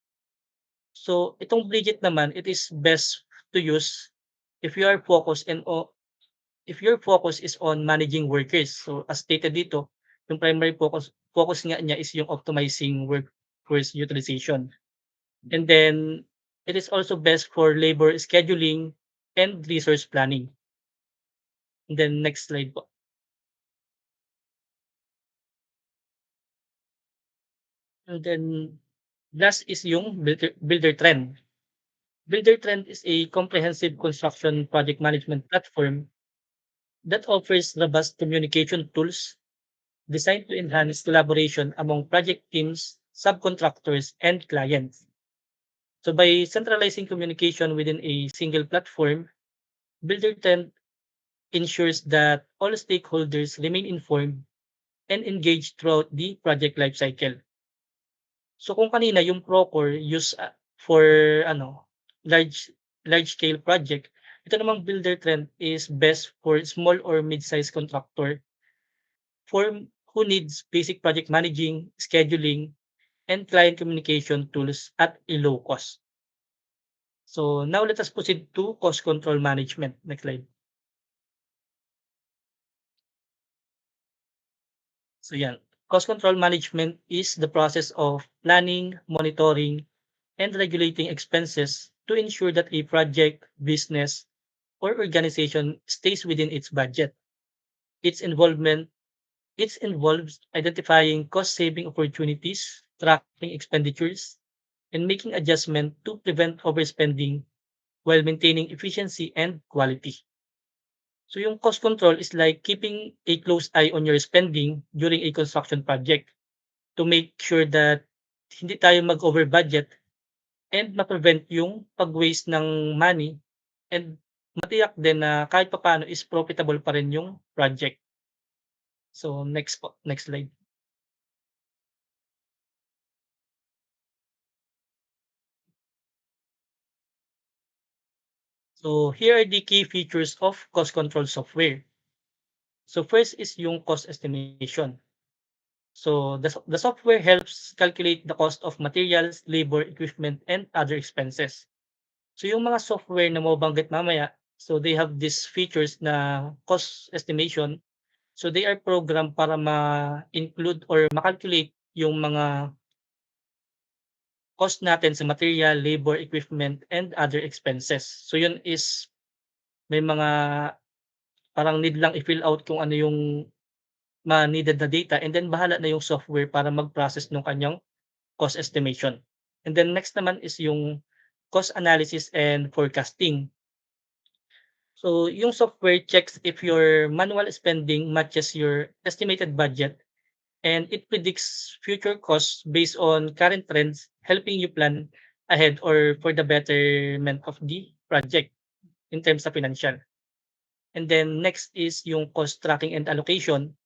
C: So, itong Bridget naman, it is best to use if you are focused if your focus is on managing workers. So, as stated dito, yung primary focus nga niya is yung optimizing workforce utilization. And then, it is also best for labor scheduling and resource planning. And then, next slide po. And then, last is yung Builder Trend. Builder Trend is a comprehensive construction project management platform that offers robust communication tools designed to enhance collaboration among project teams, subcontractors, and clients. So by centralizing communication within a single platform, Builder Trend ensures that all stakeholders remain informed and engaged throughout the project lifecycle. So kung kanina yung Procore use for ano, large large scale project, ito namang Builder Trend is best for small or mid-sized contractor for who needs basic project managing, scheduling, and client communication tools at a low cost. So now let us proceed to cost control management. Next slide. So yan. Cost control management is the process of planning, monitoring, and regulating expenses to ensure that a project, business, or organization stays within its budget. Its involvement it involves identifying cost-saving opportunities, tracking expenditures, and making adjustment to prevent overspending while maintaining efficiency and quality. So yung cost control is like keeping a close eye on your spending during a construction project to make sure that hindi tayo mag-over budget and ma-prevent yung pag-waste ng money and matiyak din na kahit papaano is profitable pa rin yung project. So next po, next slide. So here are the key features of cost control software. So first is yung cost estimation. So the software helps calculate the cost of materials, labor, equipment, and other expenses. So yung mga software na mababanggit mamaya, so they have these features na cost estimation. So they are programmed para ma-include or ma-calculate yung mga cost natin sa material, labor, equipment, and other expenses. So yun is may mga parang need lang i-fill out kung ano yung needed na data and then bahala na yung software para mag-process ng kanyang cost estimation. And then next naman is yung cost analysis and forecasting. So yung software checks if your manual spending matches your estimated budget and it predicts future costs based on current trends, helping you plan ahead or for the betterment of the project in terms of financial. And then next is yung cost tracking and allocation.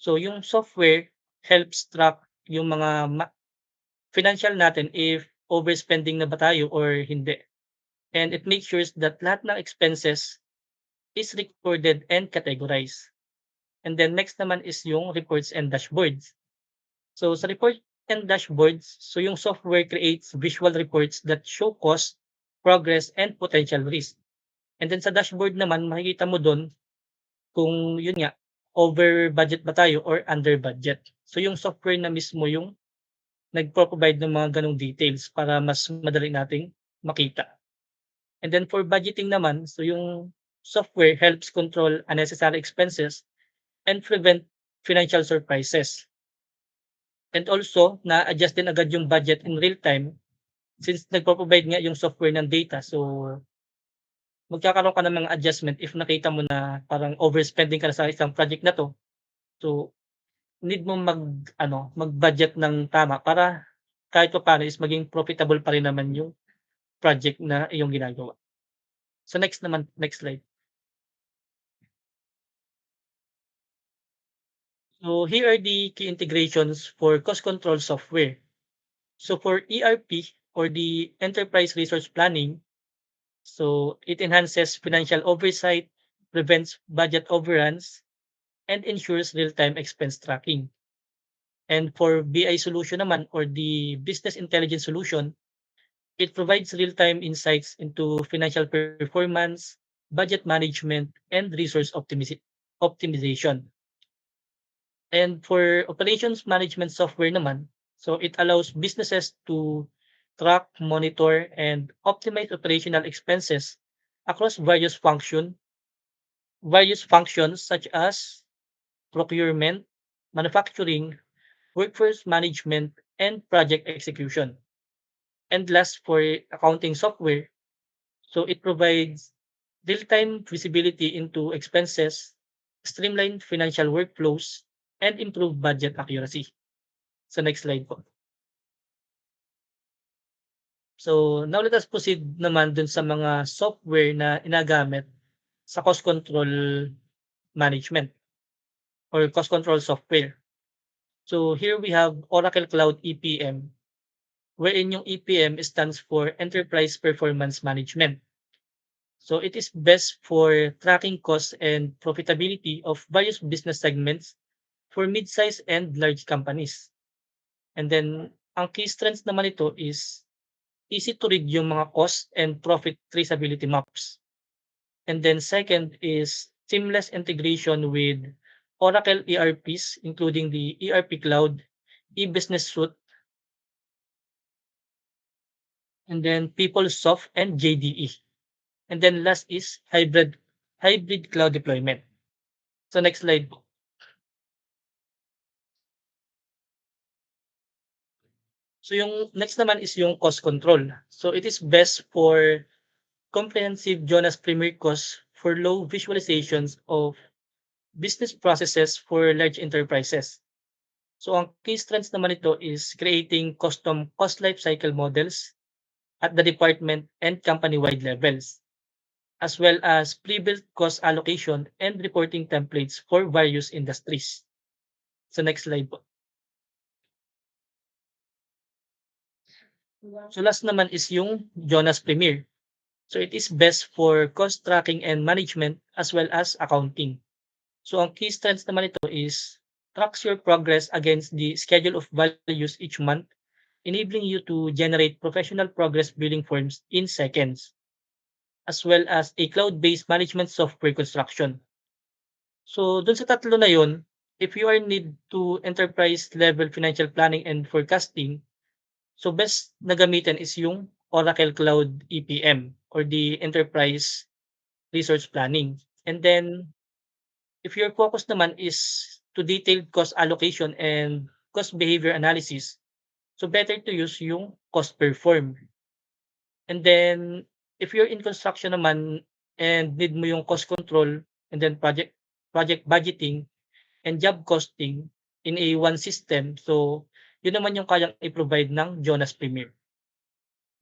C: So yung software helps track yung mga financial natin if overspending na ba tayo or hindi. And it makes sure that lahat ng expenses is recorded and categorized. And then next naman is yung reports and dashboards. So sa report and dashboards, so yung software creates visual reports that show cost, progress, and potential risk. And then sa dashboard naman, makikita mo doon kung yun nga, over budget ba tayo or under budget. So yung software na mismo yung nagpo-provide ng mga ganong details para mas madali nating makita. And then for budgeting naman, so yung software helps control unnecessary expenses and prevent financial surprises. And also, na-adjust din agad yung budget in real time since nagpo-provide nga yung software ng data. So, magkakaroon ka ng mga adjustment if nakita mo na parang overspending ka na sa isang project na 'to. So, need mo mag-budget ng tama para kahit papaano is maging profitable pa rin naman yung project na iyong ginagawa. So, next slide. So, here are the key integrations for cost control software. So, for ERP or the enterprise resource planning, so it enhances financial oversight, prevents budget overruns, and ensures real-time expense tracking. And for BI solution naman or the business intelligence solution, it provides real-time insights into financial performance, budget management, and resource optimization. And for operations management software naman, so it allows businesses to track, monitor, and optimize operational expenses across various functions such as procurement, manufacturing, workforce management, and project execution. And last, for accounting software, so it provides real-time visibility into expenses, streamlined financial workflows, and improved budget accuracy. So next slide po. So now let us proceed naman dun sa mga software na inagamit sa cost control management or cost control software. So here we have Oracle Cloud EPM, wherein yung EPM stands for Enterprise Performance Management. So it is best for tracking costs and profitability of various business segments for mid-size and large companies. And then ang key strengths naman ito is easy to read yung mga cost and profit traceability maps. And then second is seamless integration with Oracle ERPs, including the ERP Cloud, eBusiness Suite, and then PeopleSoft and JDE. And then last is hybrid cloud deployment. So next slide po. So yung next naman is yung cost control. So it is best for comprehensive Jonas Premier cost for low visualizations of business processes for large enterprises. So ang key strengths naman nito is creating custom cost lifecycle models at the department and company-wide levels, as well as pre-built cost allocation and reporting templates for various industries. So next slide po. So last naman is yung Jonas Premier. So it is best for cost tracking and management as well as accounting. So ang key strengths naman ito is tracks your progress against the schedule of values each month, enabling you to generate professional progress billing forms in seconds, as well as a cloud-based management software construction. So dun sa tatlo na yun, if you are need to enterprise level financial planning and forecasting, so best na gamitin is yung Oracle Cloud EPM or the Enterprise Resource Planning. And then if your focus naman is to detailed cost allocation and cost behavior analysis, so better to use yung cost perform. And then if you're in construction naman and need mo yung cost control and then project budgeting and job costing in a one system, so yun naman yung kayang i-provide ng Jonas Premier.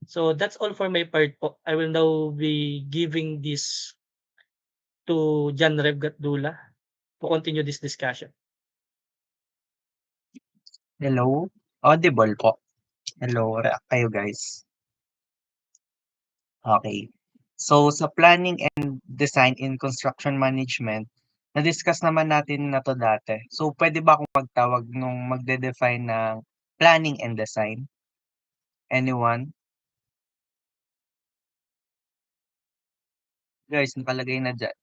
C: So that's all for my part po. I will now be giving this to John Rev Gatdula to continue this discussion.
D: Hello? Audible po. Hello, react kayo guys. Okay. So sa planning and design in construction management, na-discuss naman natin na 'to dati. So pwede ba akong magtawag nung magde-define ng planning and design? Anyone? Guys, nakalagay na diyan.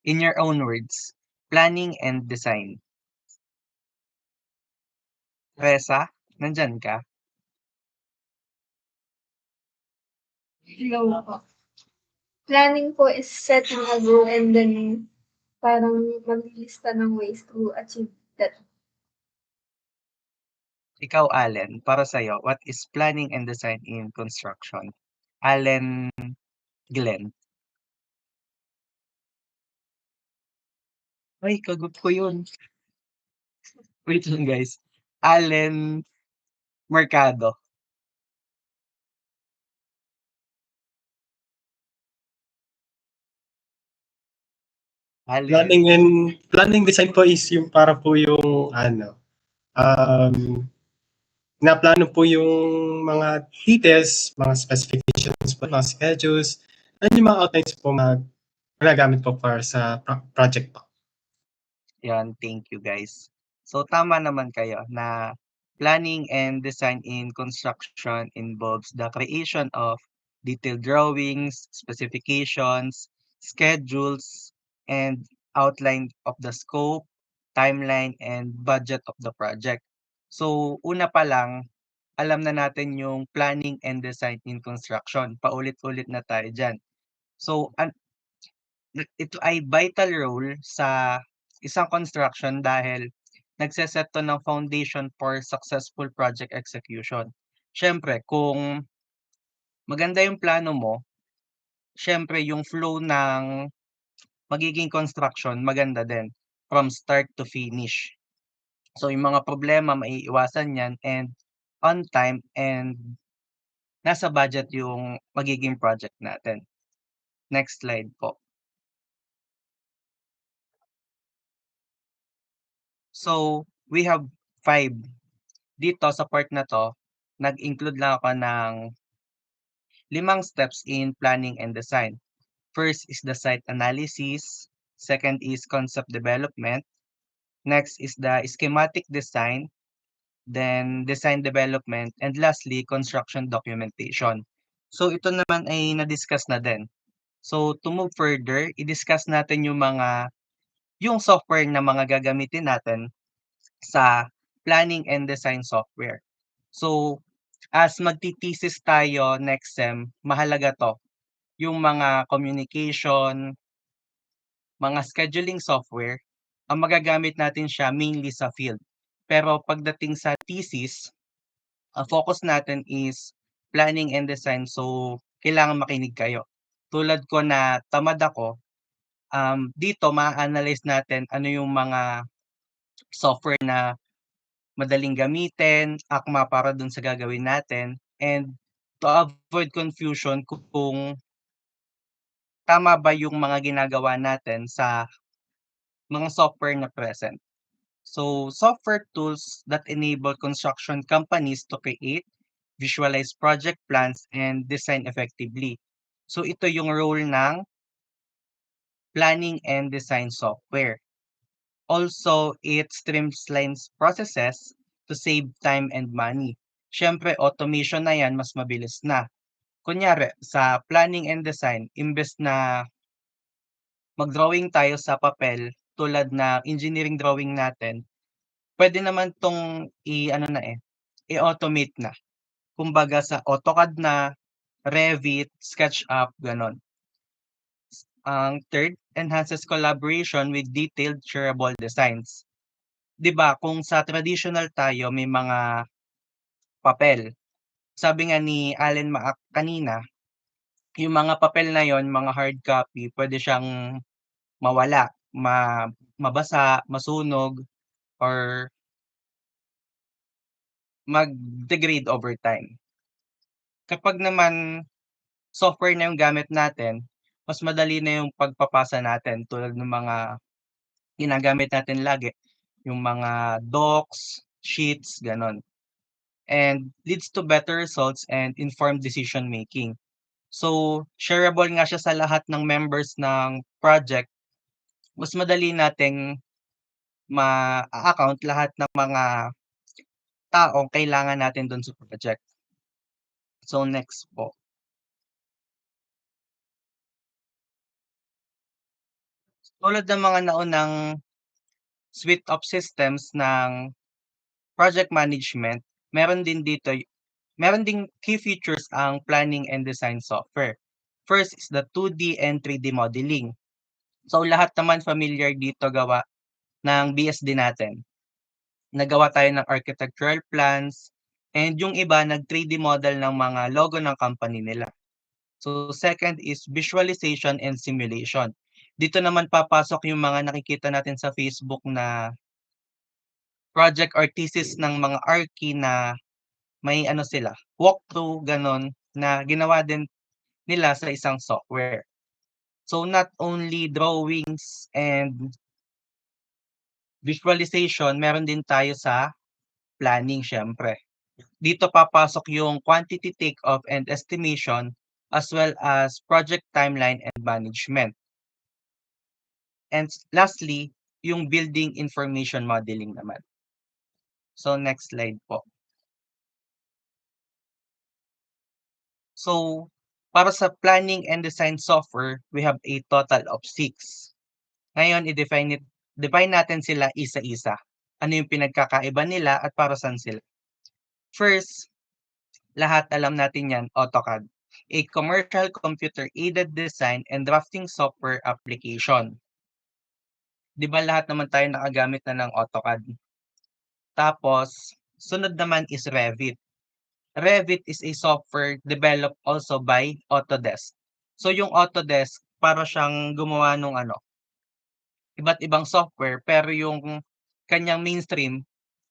D: In your own words, planning and design. Resa, nandiyan ka?
E: Hello po. Planning po is setting a goal and then parang maglilista ng ways to achieve that.
D: Ikaw, Allen, para sa'yo, what is planning and design in construction? Allen Glenn. Ay, kagot ko yun. Wait lang guys. Allen Mercado. Allen.
F: Planning design po is yung para po yung pinaplano po yung mga details, mga specifications po, mga schedules, and yung mga outlines po magagamit po para sa project po.
D: Yan, thank you guys. So tama naman kayo na planning and design in construction involves the creation of detailed drawings, specifications, schedules, and outline of the scope, timeline, and budget of the project. So una pa lang, alam na natin yung planning and design in construction. Paulit-ulit na tayo dyan. So ito ay vital role sa isang construction dahil nagse-set 'to ng foundation for successful project execution. Siyempre kung maganda yung plano mo, siyempre yung flow ng magiging construction maganda din from start to finish. So yung mga problema maiiwasan yan and on time and nasa budget yung magiging project natin. Next slide po. So, we have 5. Dito sa part na 'to, nag-include lang ako ng 5 steps in planning and design. First is the site analysis, second is concept development, next is the schematic design, then design development, and lastly, construction documentation. So, ito naman ay na-discuss na din. So, to move further, i-discuss natin yung software na mga gagamitin natin sa planning and design software. So, as magti-thesis tayo next sem, mahalaga 'to, yung mga communication, mga scheduling software, ang magagamit natin siya mainly sa field. Pero pagdating sa thesis, ang focus natin is planning and design, so kailangan makinig kayo. Tulad ko na tamad ako, dito maa-analyze natin ano yung mga software na madaling gamitin, akma para dun sa gagawin natin, and to avoid confusion kung tama ba yung mga ginagawa natin sa mga software na present. So, software tools that enable construction companies to create, visualize project plans, and design effectively. So, ito yung role ng planning and design software. Also, it streamlines processes to save time and money. Siyempre, automation na yan, mas mabilis na. Kunyari, sa planning and design, imbes na mag-drawing tayo sa papel, tulad na engineering drawing natin, pwede naman tong i-automate na. Kumbaga sa AutoCAD na, Revit, SketchUp, ganon. Ang third, enhances collaboration with detailed shareable designs. 'Di ba kung sa traditional tayo may mga papel, sabi nga ni Allen Maak kanina, yung mga papel na yon, mga hard copy, pwede siyang mawala, mabasa, masunog, or mag-degrade over time. Kapag naman software na yung gamit natin, mas madali na yung pagpapasa natin tulad ng mga ginagamit natin lagi, yung mga docs, sheets, gano'n. And leads to better results and informed decision making. So, shareable nga siya sa lahat ng members ng project. Mas madali nating ma-a-account lahat ng mga taong kailangan natin dun sa project. So, next po. Tulad ng mga naunang suite of systems ng project management, meron ding key features ang planning and design software. First is the 2D and 3D modeling. So, lahat naman familiar dito gawa ng BSD natin. Nagawa tayo ng architectural plans, and yung iba nag-3D model ng mga logo ng company nila. So, second is visualization and simulation. Dito naman papasok yung mga nakikita natin sa Facebook na project or thesis ng mga archi na may ano sila, walkthrough, ganon, na ginawa din nila sa isang software. So, not only drawings and visualization, meron din tayo sa planning, syempre. Dito papasok yung quantity takeoff and estimation as well as project timeline and management. And lastly, yung building information modeling naman. So, next slide po. So, para sa planning and design software, we have a total of 6. Ngayon, define natin sila isa-isa. Ano yung pinagkakaiba nila at para saan sila. First, lahat alam natin yan, AutoCAD. A commercial computer-aided design and drafting software application. Di ba lahat naman tayo nakagamit na ng AutoCAD? Tapos, sunod naman is Revit. Revit is a software developed also by Autodesk. So, yung Autodesk, para siyang gumawa ng iba't ibang software, pero yung kanyang mainstream,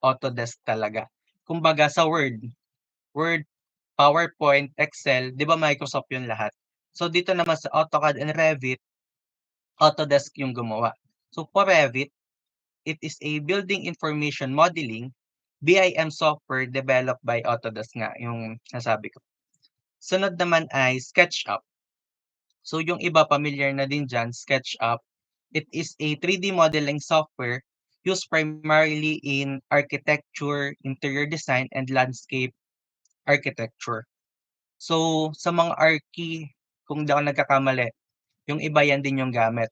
D: Autodesk talaga. Kumbaga sa Word, PowerPoint, Excel, di ba Microsoft yung lahat? So, dito naman sa AutoCAD and Revit, Autodesk yung gumawa. So, for Revit, it is a building information modeling BIM software developed by Autodesk nga, yung nasabi ko. Sunod naman ay SketchUp. So, yung iba familiar na din dyan, SketchUp. It is a 3D modeling software used primarily in architecture, interior design, and landscape architecture. So, sa mga archi, kung di ako nagkakamali, yung iba yan din yung gamit.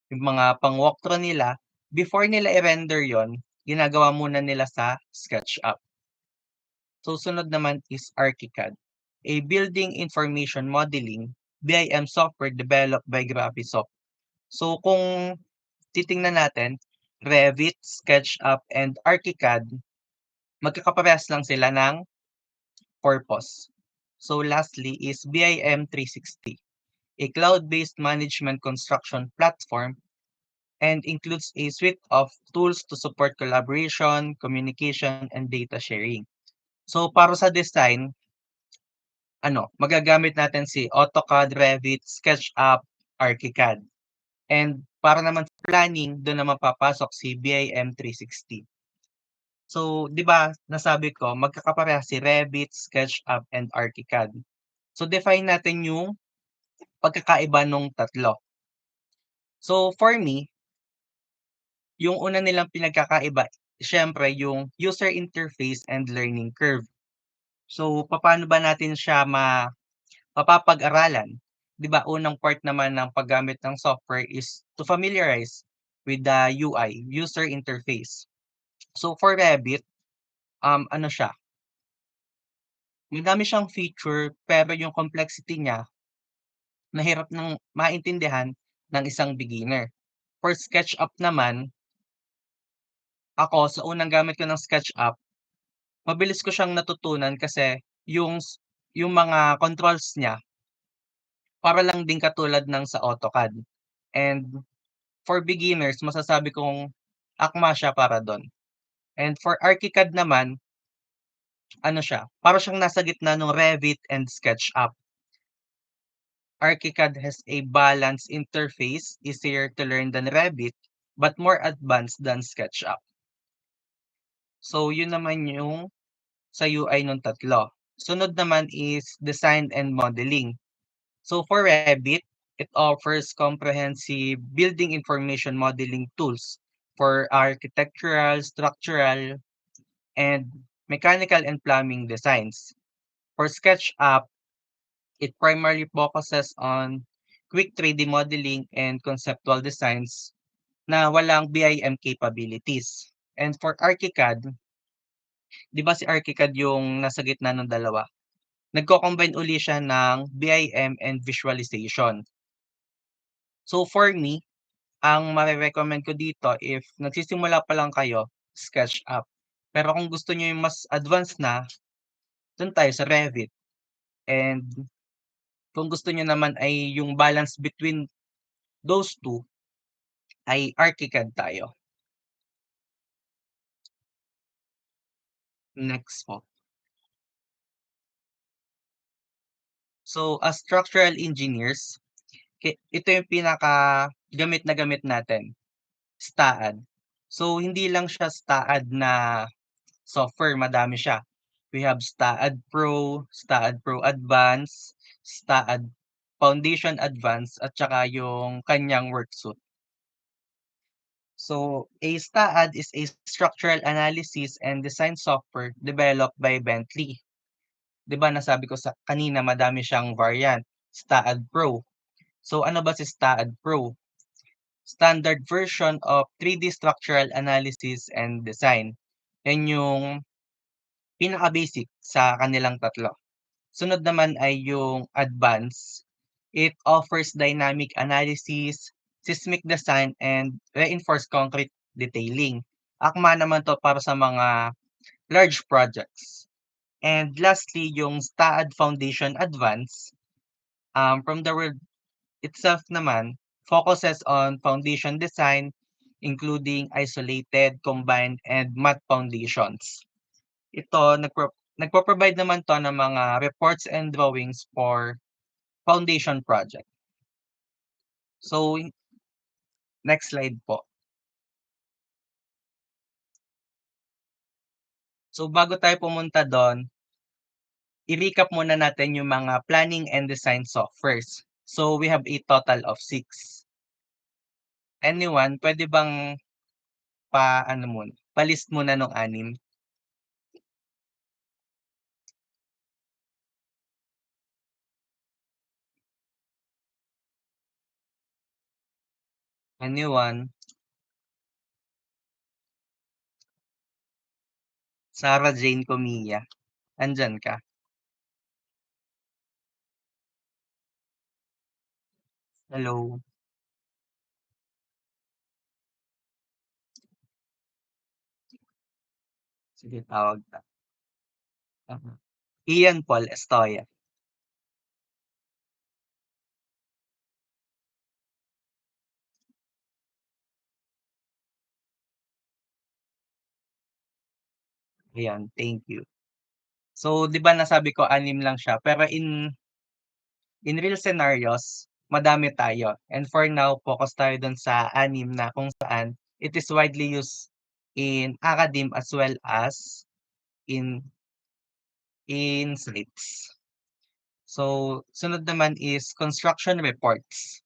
D: Yung mga pang-walkthrough nila, before nila i-render yon, ginagawa muna nila sa SketchUp. So, sunod naman is ArchiCAD, a building information modeling BIM software developed by Graphisoft. So, kung titingnan natin, Revit, SketchUp, and ArchiCAD, magkakaparehas lang sila ng purpose. So, lastly is BIM 360, a cloud-based management construction platform and includes a suite of tools to support collaboration, communication, and data sharing. So, para sa design, magagamit natin si AutoCAD, Revit, SketchUp, ArchiCAD. And para naman sa planning, doon naman papasok si BIM 360. So, di ba, nasabi ko, magkakapareha si Revit, SketchUp, and ArchiCAD. So, define natin yung pagkakaiba nung tatlo. So, for me, yung una nilang pinagkakaiba, syempre, yung user interface and learning curve. So, paano ba natin siya mapapag-aralan? Di ba, unang part naman ng paggamit ng software is to familiarize with the UI, user interface. So, for Revit, siya? Madami siyang feature, pero yung complexity niya, mahirap nang maintindihan ng isang beginner. For SketchUp naman, ako, sa unang gamit ko ng SketchUp, mabilis ko siyang natutunan kasi yung mga controls niya, para lang din katulad ng sa AutoCAD. And for beginners, masasabi kong akma siya para doon. And for ArchiCAD naman, para siyang nasa gitna ng Revit and SketchUp. ArchiCAD has a balanced interface, easier to learn than Revit, but more advanced than SketchUp. So, yun naman yung sa UI nung tatlo. Sunod naman is design and modeling. So, for Revit, it offers comprehensive building information modeling tools for architectural, structural, and mechanical and plumbing designs. For SketchUp, it primarily focuses on quick 3D modeling and conceptual designs na walang BIM capabilities. And for ArchiCAD, 'di ba si ArchiCAD yung nasa gitna ng dalawa? Nagko-combine uli siya ng BIM and visualization. So for me, ang mare-recommend ko dito if nagsisimula pa lang kayo, SketchUp. Pero kung gusto niyo yung mas advanced na, dun tayo sa Revit. And kung gusto niyo naman ay yung balance between those two, ay ArchiCAD tayo. Next po. So, as structural engineers, ito yung gamit na gamit natin, STAAD. So, hindi lang siya STAAD na software, madami siya. We have STAAD Pro, STAAD Pro Advance, STAAD Foundation Advance, at saka yung kanyang worksuite. So, a STAAD is a structural analysis and design software developed by Bentley. 'Di ba nasabi ko sa kanina madami siyang variant, STAAD Pro. So ano ba si STAAD Pro? Standard version of 3D structural analysis and design. Yan yung pinaka-basic sa kanilang tatlo. Sunod naman ay yung advanced. It offers dynamic analysis, seismic design, and reinforced concrete detailing. Akma naman to para sa mga large projects. And lastly, yung STAAD Foundation Advance, from the word itself naman, focuses on foundation design, including isolated, combined, and matte foundations. Ito, nagpo-provide naman to ng mga reports and drawings for foundation project. So, next slide po. So, bago tayo pumunta doon, i-recap muna natin yung mga planning and design softwares. So, we have a total of 6. Anyone, pwede bang pa-list muna nung 6? Anyone? Sarah Jane Comilla, andyan ka? Hello? Sige, tawag ka. Ian Paul Estoya. Ayan, thank you. So, 'di ba nasabi ko 6 lang siya, pero in real scenarios, madami tayo. And for now, focus tayo dun sa 6 na kung saan it is widely used in academe as well as in sites. So, sunod naman is construction reports.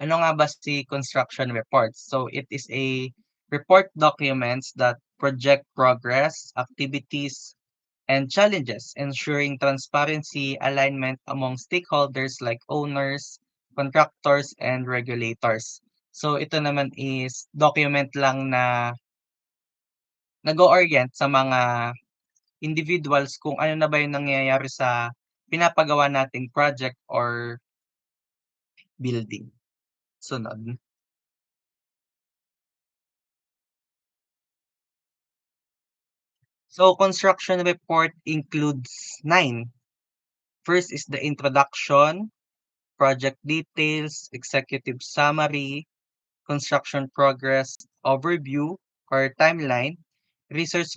D: Ano nga ba si construction reports? So, it is a report documents that project progress, activities, and challenges, ensuring transparency, alignment among stakeholders like owners, contractors, and regulators. So, ito naman is document lang na nag-o-orient sa mga individuals kung ano na ba yung nangyayari sa pinapagawa nating project or building. Sunod. So, construction report includes 9. First is the introduction, project details, executive summary, construction progress overview or timeline, resource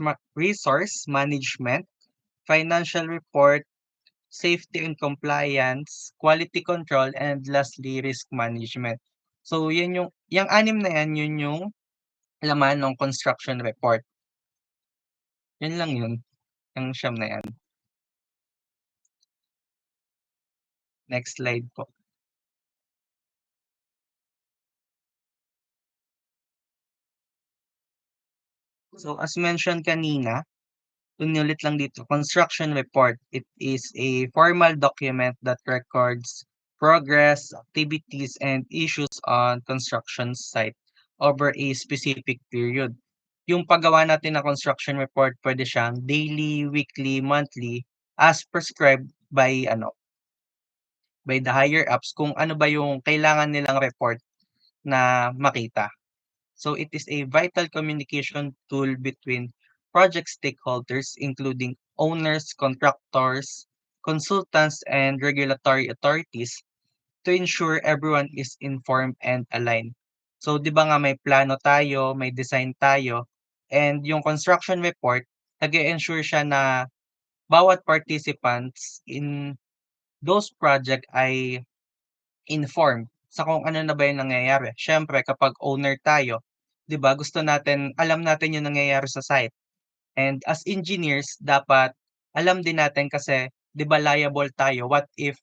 D: management, financial report, safety and compliance, quality control, and lastly, risk management. So, yung 6 na yan, yun yung laman ng construction report. Yun lang yun, yung siyam na yan. Next slide po. So as mentioned kanina, ulit lang dito, construction report. It is a formal document that records progress, activities, and issues on construction site over a specific period. Yung paggawa natin ng construction report, pwede siyang daily, weekly, monthly, as prescribed by by the higher ups kung ano ba yung kailangan nilang report na makita. So it is a vital communication tool between project stakeholders, including owners, contractors, consultants, and regulatory authorities to ensure everyone is informed and aligned. So, di ba nga may plano tayo, may design tayo, and yung construction report, nag-ensure siya na bawat participants in those project ay informed sa kung ano na ba yung nangyayari. Siyempre kapag owner tayo, 'di ba, gusto natin alam natin yung nangyayari sa site. And as engineers, dapat alam din natin kasi 'di ba liable tayo. What if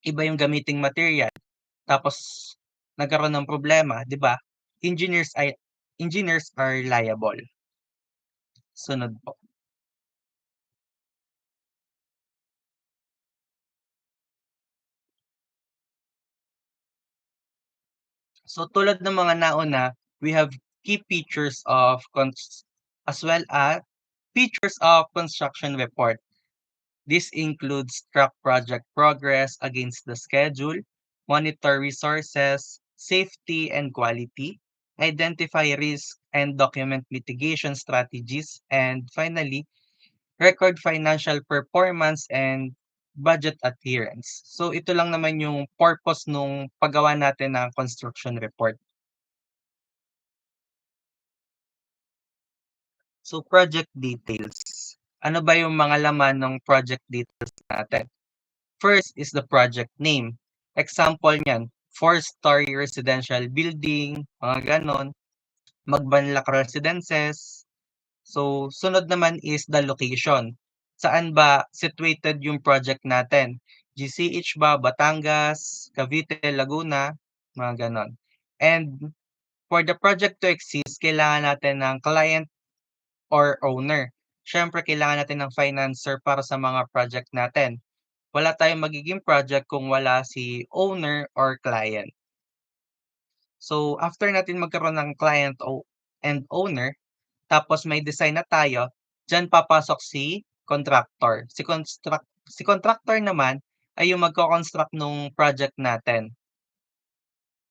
D: iba yung gamiting material tapos nagkaroon ng problema, 'di ba? Engineers are liable. Sunod po. So tulad ng mga nauna, we have key features of as well as features of construction report. This includes track project progress against the schedule, monitor resources, safety and quality, identify risk and document mitigation strategies, and finally, record financial performance and budget adherence. So ito lang naman yung purpose nung paggawa natin ng construction report. So project details. Ano ba yung mga laman ng project details natin? First is the project name. Example niyan, 4-story residential building, mga ganon, Magbanlak Residences. So, sunod naman is the location. Saan ba situated yung project natin? GCH ba, Batangas, Cavite, Laguna, mga ganon. And for the project to exist, kailangan natin ng client or owner. Siyempre, kailangan natin ng financer para sa mga project natin. Wala tayong magiging project kung wala si owner or client. So, after natin magkaroon ng client and owner, tapos may design na tayo, diyan papasok si contractor. Si contractor naman ay yung magko-construct nung project natin.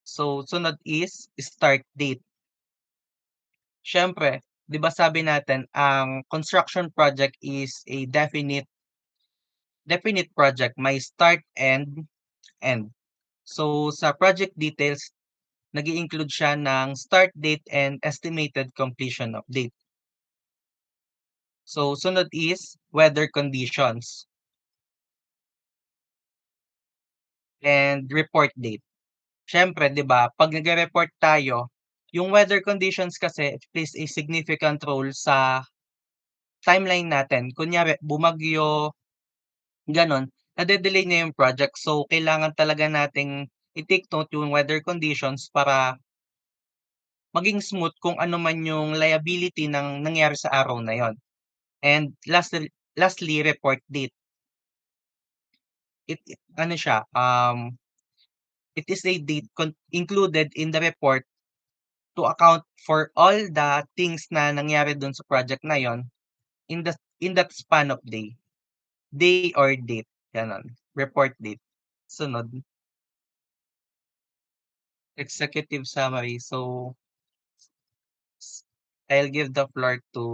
D: So, sunod is start date. Siyempre, 'di ba sabi natin ang construction project is a definite project, may start and end. So, sa project details, nag-i-include siya ng start date and estimated completion of date. So, sunod is weather conditions and report date. Siyempre, 'di ba, pag nagre-report tayo, yung weather conditions kasi plays a significant role sa timeline natin. Kunyari, bumagyo, gano'n, nade-delay na yung project. So, kailangan talaga nating i-take note yung weather conditions para maging smooth kung ano man yung liability ng nangyari sa araw na yon. And lastly, report date. Ano siya, it is a date included in the report to account for all the things na nangyari dun sa project na yon in that span of day or date, ganon. Report date. Sunod, executive summary. So, I'll give the floor to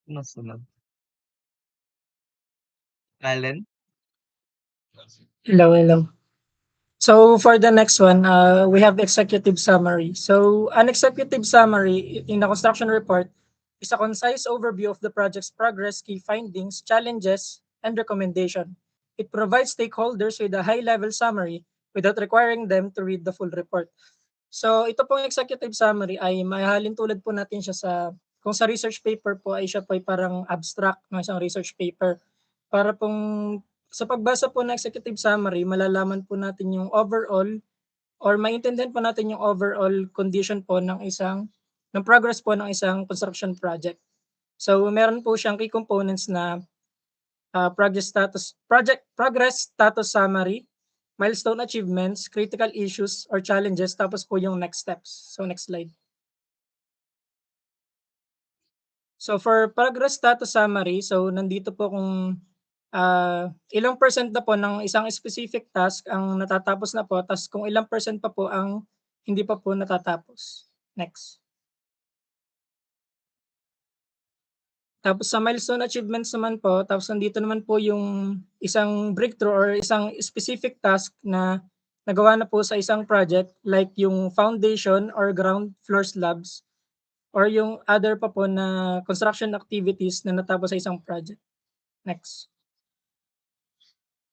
D: ano sunod? Allen?
G: Hello. So for the next one, we have executive summary. So an executive summary in the construction report is a concise overview of the project's progress, key findings, challenges, and recommendation. It provides stakeholders with a high-level summary without requiring them to read the full report. So ito pong executive summary ay mahalin tulad po natin siya sa kung sa research paper po ay siya po ay parang abstract ng isang research paper. Para pong sa pagbasa po ng executive summary, malalaman po natin yung overall or maintindihan po natin yung overall condition po ng progress po ng isang construction project. So meron po siyang key components na progress status summary, milestone achievements, critical issues or challenges, tapos po yung next steps. So next slide. So for progress status summary, so nandito po kung ilang percent na po ng isang specific task ang natatapos na po, tas kung ilang percent pa po ang hindi pa po natatapos. Next. Tapos sa milestone achievements naman po, tapos nandito naman po yung isang breakthrough or isang specific task na nagawa na po sa isang project like yung foundation or ground floor slabs or yung other pa po na construction activities na natapos sa isang project. Next.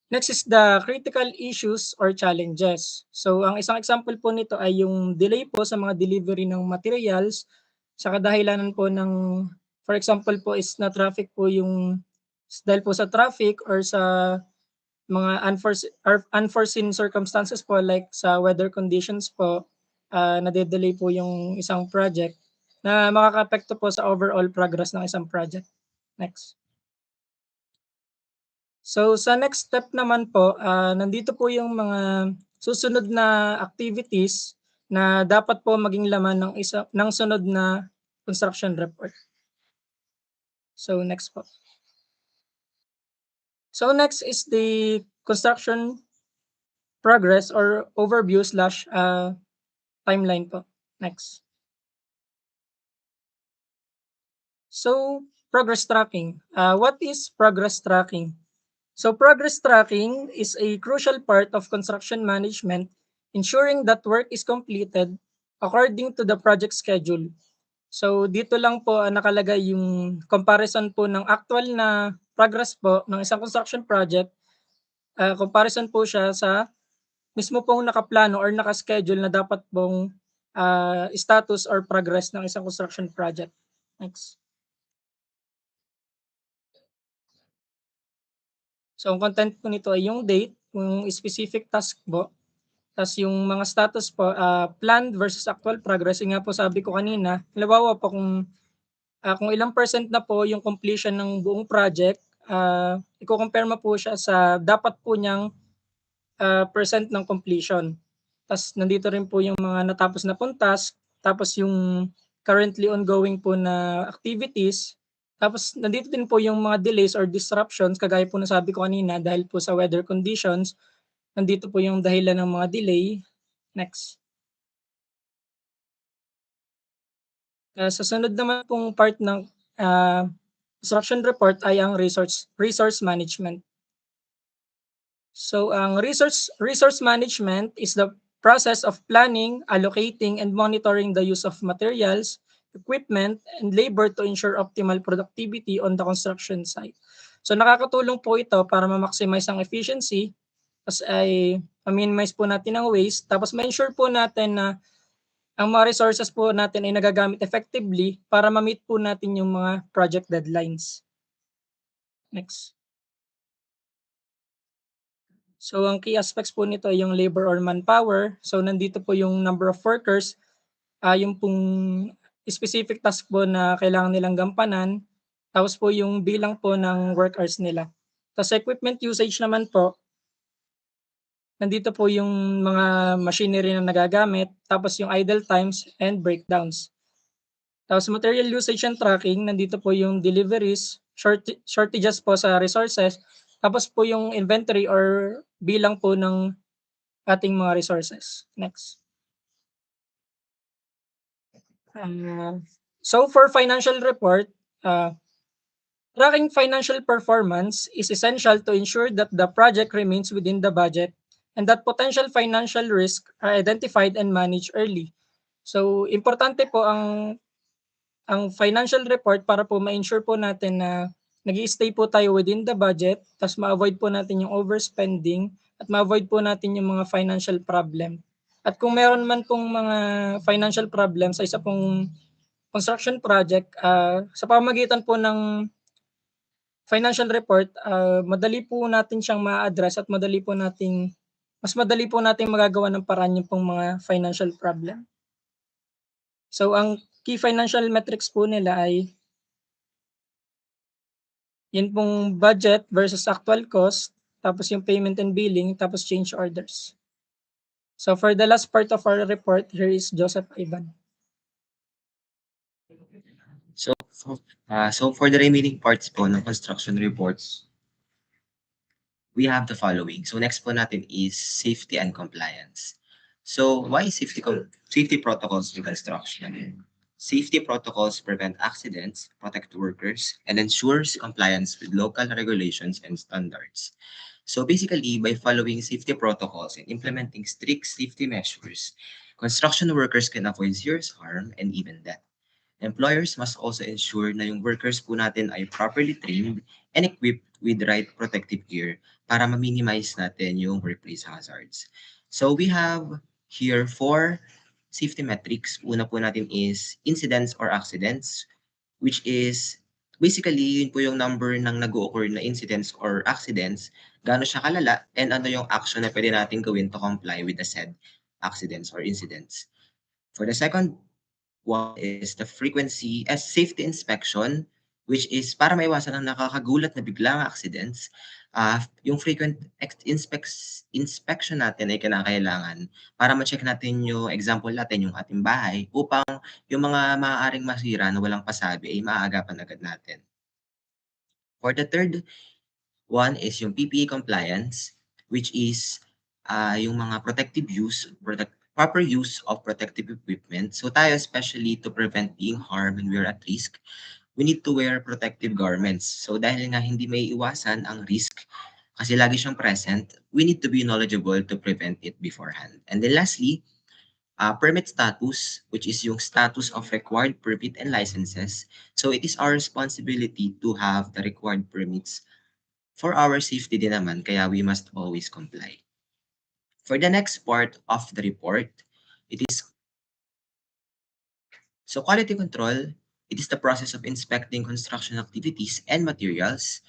G: Next is the critical issues or challenges. So ang isang example po nito ay yung delay po sa mga delivery ng materials sa kadahilanan po ng, for example po is na traffic po yung dahil po sa traffic or sa mga unforeseen circumstances po like sa weather conditions po, nade-delay po yung isang project na makaka-apekto po sa overall progress ng isang project. Next. So sa next step naman po, nandito po yung mga susunod na activities na dapat po maging laman ng sunod na construction report. So next po. So next is the construction progress or overview / timeline po. Next. So progress tracking. What is progress tracking? So progress tracking is a crucial part of construction management, ensuring that work is completed according to the project schedule. So dito lang po nakalagay yung comparison po ng actual na progress po ng isang construction project. Comparison po siya sa mismo pong nakaplano or nakaschedule na dapat pong status or progress ng isang construction project. Next. So ang content po nito ay yung date, yung specific task po, tapos yung mga status po, planned versus actual progress. Yung nga po sabi ko kanina, halimbawa po kung ilang percent na po yung completion ng buong project, i-compare mo po siya sa dapat po niyang percent ng completion. Tapos nandito rin po yung mga natapos na pong task, tapos yung currently ongoing po na activities, tapos nandito din po yung mga delays or disruptions, kagaya po na sabi ko kanina dahil po sa weather conditions, nandito po yung dahilan ng mga delay. Next. Sa sunod naman pong part ng construction report ay ang resource management. So ang resource management is the process of planning, allocating, and monitoring the use of materials, equipment, and labor to ensure optimal productivity on the construction site. So nakakatulong po ito para ma-maximize ang efficiency, tapos ay ma-minimize po natin ang waste, tapos ma-ensure po natin na ang mga resources po natin ay nagagamit effectively para ma-meet po natin yung mga project deadlines. Next. So ang key aspects po nito ay yung labor or manpower. So nandito po yung number of workers, yung pong specific task po na kailangan nilang gampanan, tapos po yung bilang po ng work hours nila. Tapos equipment usage naman po, nandito po yung mga machinery na nagagamit, tapos yung idle times and breakdowns. Tapos material usage and tracking, nandito po yung deliveries, shortages po sa resources, tapos po yung inventory or bilang po ng ating mga resources. Next. So for financial report, tracking financial performance is essential to ensure that the project remains within the budget and that potential financial risk are identified and managed early. So importante po ang financial report para po ma-ensure po natin na nag-i-stay po tayo within the budget, tapos ma-avoid po natin yung overspending at ma-avoid po natin yung mga financial problem. At kung meron man pong mga financial problem sa isa pong construction project, sa pamamagitan po ng financial report, madali po natin siyang ma-address at mas madali po nating magagawa ng paraan yung pong mga financial problem. So ang key financial metrics po nila ay yun pong budget versus actual cost, tapos yung payment and billing, tapos change orders. So for the last part of our report, here is Joseph Ivan.
H: So for the remaining parts po ng construction reports, we have the following. So next po natin is safety and compliance. So why safety protocols in construction? Safety protocols prevent accidents, protect workers, and ensures compliance with local regulations and standards. So basically, by following safety protocols and implementing strict safety measures, construction workers can avoid serious harm and even death. Employers must also ensure na yung workers po natin ay properly trained and equipped with the right protective gear para ma-minimize natin yung workplace hazards. So we have here 4 safety metrics. Una po natin is incidents or accidents, which is basically yun po yung number ng nag-occur na incidents or accidents, gaano siya kalala, and ano yung action na pwede natin gawin to comply with the said accidents or incidents. For the second one is the frequency as safety inspection, which is para maiwasan ang nakakagulat na biglang accidents. Yung frequent inspection natin ay kinakailangan para ma-check natin yung example natin, yung ating bahay, upang yung mga maaaring masira na walang pasabi ay maaagapan agad natin. For the third one is yung PPE compliance, which is yung mga proper use of protective equipment. So tayo, especially to prevent being harmed when we're at risk, we need to wear protective garments. So dahil nga hindi may iwasan ang risk, kasi lagi siyang present, we need to be knowledgeable to prevent it beforehand. And then lastly, permit status, which is yung status of required permit and licenses. So it is our responsibility to have the required permits for our safety din naman, kaya we must always comply. For the next part of the report, so quality control, it is the process of inspecting construction activities and materials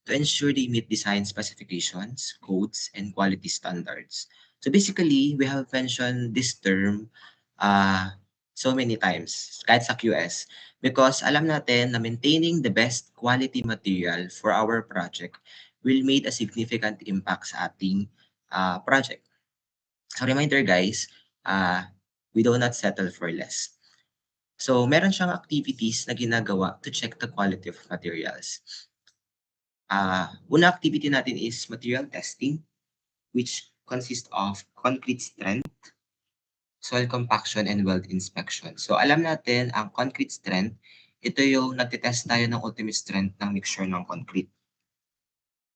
H: to ensure they meet design specifications, codes, and quality standards. So basically, we have mentioned this term so many times, kahit sa QS, because alam natin na maintaining the best quality material for our project will make a significant impact sa ating project. So reminder guys, we do not settle for less. So meron siyang activities na ginagawa to check the quality of materials. Una activity natin is material testing, which consists of concrete strength, soil compaction, and weld inspection. So alam natin ang concrete strength, ito yung nagtitest tayo ng ultimate strength ng mixture ng concrete.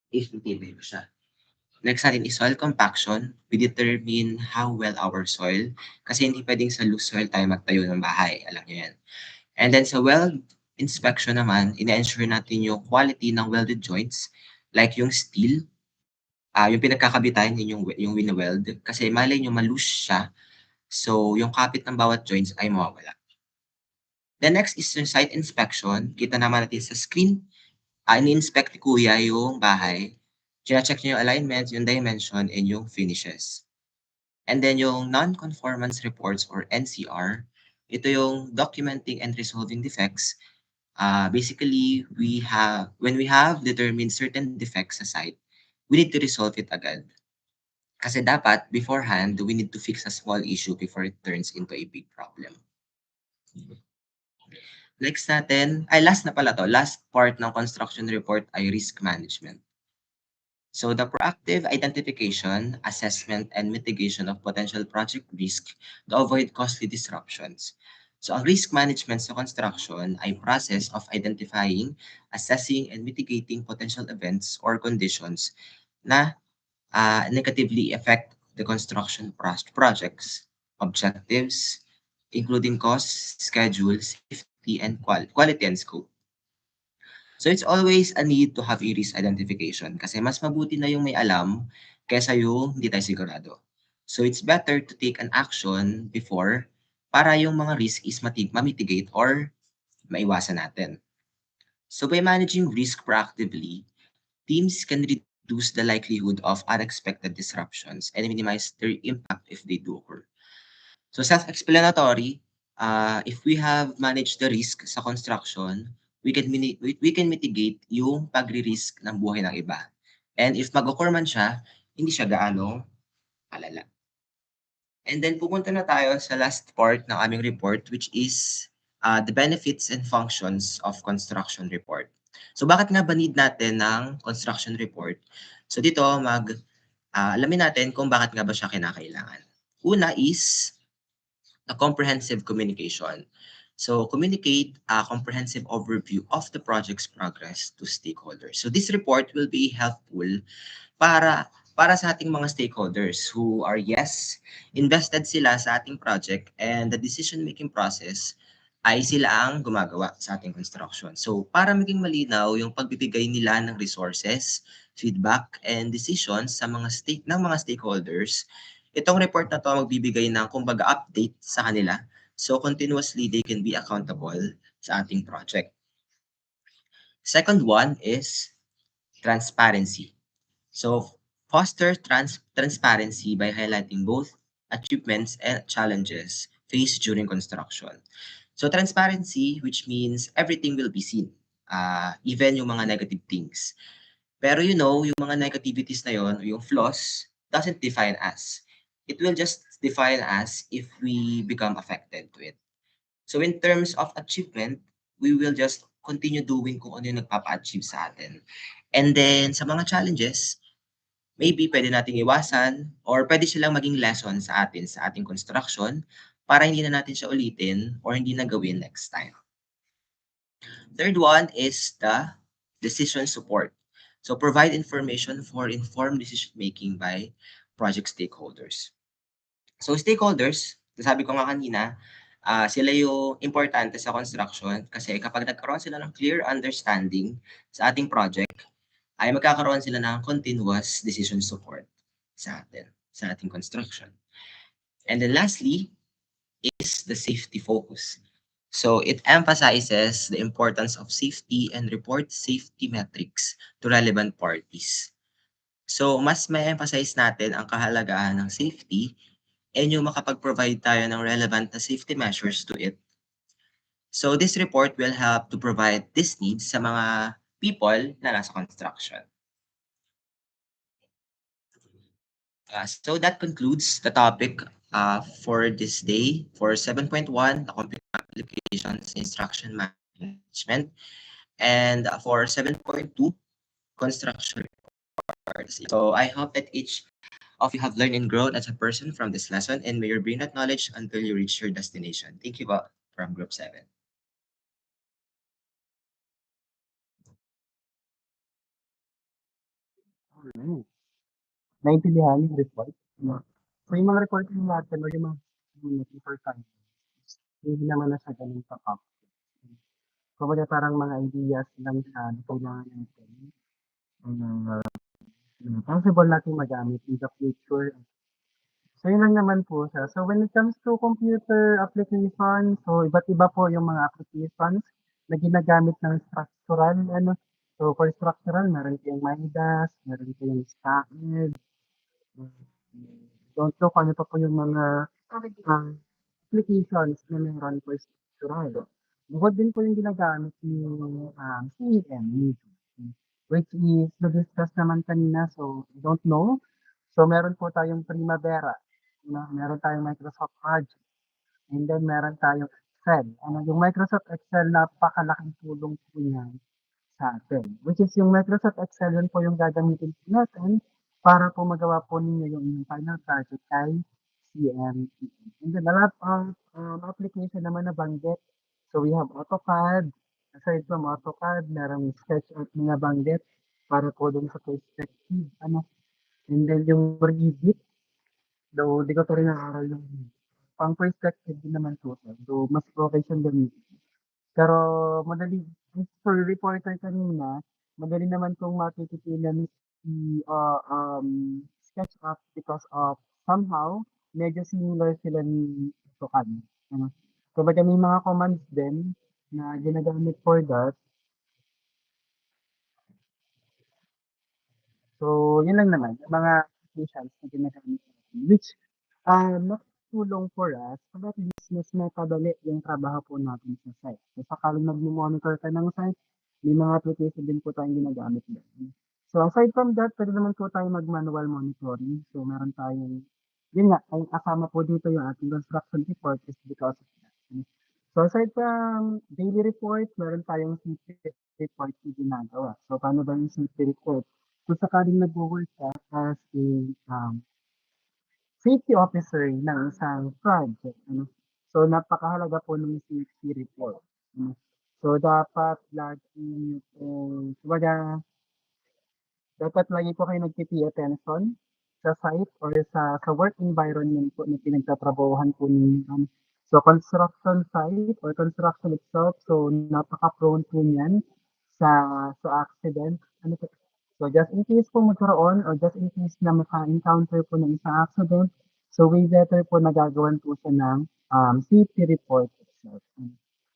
H: If matibay ba siya. Next natin is soil compaction. We determine how well our soil, kasi hindi pwedeng sa loose soil tayo magtayo ng bahay. Alam niyo yan. And then sa weld inspection naman, ina-ensure natin yung quality ng welded joints, like yung steel, yung pinagkakabitan yung win-weld, kasi malay nyo ma-loose siya, so yung kapit ng bawat joints ay mawawala. The next is yung site inspection. Kita naman natin sa screen, ini-inspect ni Kuya yung bahay. Check niyo yung alignment, yung dimension, and yung finishes. And then yung non-conformance reports or NCR, ito yung documenting and resolving defects. Basically, when we have determined certain defects sa site, we need to resolve it agad. Kasi dapat, beforehand, we need to fix a small issue before it turns into a big problem. Next natin, last na pala to, last part ng construction report ay risk management. So the proactive identification, assessment, and mitigation of potential project risk to avoid costly disruptions. So ang risk management sa construction ay process of identifying, assessing, and mitigating potential events or conditions na negatively affect the construction project's objectives, including cost, schedule, safety, and quality and scope. So it's always a need to have a risk identification kasi mas mabuti na yung may alam kaysa yung hindi tayo sigurado. So it's better to take an action before para yung mga risk is ma-mitigate or maiwasan natin. So by managing risk proactively, teams can reduce the likelihood of unexpected disruptions and minimize their impact if they do occur. So self-explanatory, if we have managed the risk sa construction, we can mitigate yung pagre-risk ng buhay ng iba. And if mag-occur man siya, hindi siya gaano kalala. And then pupunta na tayo sa last part ng aming report, which is the benefits and functions of construction report. So bakit nga ba need natin ng construction report? So dito alamin natin kung bakit nga ba siya kinakailangan. Una is a comprehensive communication. So communicate a comprehensive overview of the project's progress to stakeholders. So this report will be helpful para sa ating mga stakeholders who are, yes, invested sila sa ating project and the decision-making process ay sila ang gumagawa sa ating construction. So para maging malinaw yung pagbibigay nila ng resources, feedback, and decisions sa mga stakeholders, itong report na to magbibigay ng kumbaga update sa kanila. So continuously they can be accountable sa ating project. Second one is transparency. So foster transparency by highlighting both achievements and challenges faced during construction. So transparency, which means everything will be seen, even yung mga negative things. Pero yung mga negativities na yon, yung flaws, doesn't define us. It will just define us if we become affected to it. So in terms of achievement, we will just continue doing kung ano yung nagpapa-achieve sa atin. And then sa mga challenges, maybe pwede nating iwasan or pwede silang maging lesson sa atin, sa ating construction para hindi na natin siya ulitin or hindi na gawin next time. Third one is the decision support. So provide information for informed decision-making by project stakeholders. So stakeholders, sabi ko nga kanina, sila yung importante sa construction kasi kapag nagkaroon sila ng clear understanding sa ating project, ay magkakaroon sila ng continuous decision support sa atin, sa ating construction. And then lastly is the safety focus. So it emphasizes the importance of safety and reports safety metrics to relevant parties. So mas may emphasize natin ang kahalagahan ng safety and yung makapag-provide tayo ng relevant na safety measures to it. So this report will help to provide these needs sa mga people na nasa construction. So that concludes the topic for this day for 7.1, the computer applications instruction management, and for 7.2, construction reports. So I hope that each of you have learned and grown as a person from this lesson, and may you bring that knowledge until you reach your destination. Thank you po from Group 7.
A: Alright. Naintindihan yung report. No? So yung mga report natin o yung mga community for science, hindi naman na siya ganun ka-up. Kumbaga parang mga ideas lang siya na kailangan natin. Possible natin magamit in the future. So yun lang naman po siya. So when it comes to computer application, so iba't iba po yung mga applications na ginagamit ng structural, So for structural, meron kayong Midas, meron kayong StackEd. Don't know kung ano pa po yung mga applications na meron for structural. Bukod din po yung ginagamit yung CEM, which is na-discuss naman kanina, so don't know. So meron po tayong Primavera, meron tayong Microsoft Project, and then meron tayong Excel. Yung Microsoft Excel, napakalaking tulong po niyan sa atin. Which is yung Microsoft Excel, yun po yung gagamitin po natin para po magawa po ninyo yung inyong final project kay CME. And then a lot of application naman na banggit. So we have AutoCAD. Aside from AutoCAD, merong SketchUp na banggit para po dun sa perspective. And then yung Revit, though di ko pa rin naaral yung pang perspective din naman po. Though mas okay siyang gamitin. Pero madali, for reporter kanina, madali naman kung matitipilan si SketchUp because of somehow medyo similar sila ni AutoCAD. Ano. Kumbaga may mga commands din na ginagamit for that. So, yun lang naman, yung mga applications na ginagamit natin, which nakatulong for us para at least mas mapadali yung trabaho po natin sa site. So, sakaling mag-monitor ka ng site, may mga application din po tayong ginagamit doon. So, aside from that, pwede naman po tayo mag-manual monitoring. So, meron tayong, yun nga, ang kasama po dito yung ating construction report is because of that. So, aside from daily report, meron tayong safety report na ginagawa. So, paano ba yung safety report? Kung sakaling nagwo-work ka as a safety officer ng isang project, ano, so napakahalaga po ng safety report. Ano. So dapat lagi niyo pong kumbaga dapat lagi po kayo nagpi-pay attention sa site or sa work environment po na pinagtatrabahuhan po ninyo. So construction site or construction itself, so napaka-prone po niyan sa accident. Ano po? So just in case po magkaroon or just in case na maka-encounter po ng isang accident, so way better po nagagawan po siya ng safety report itself.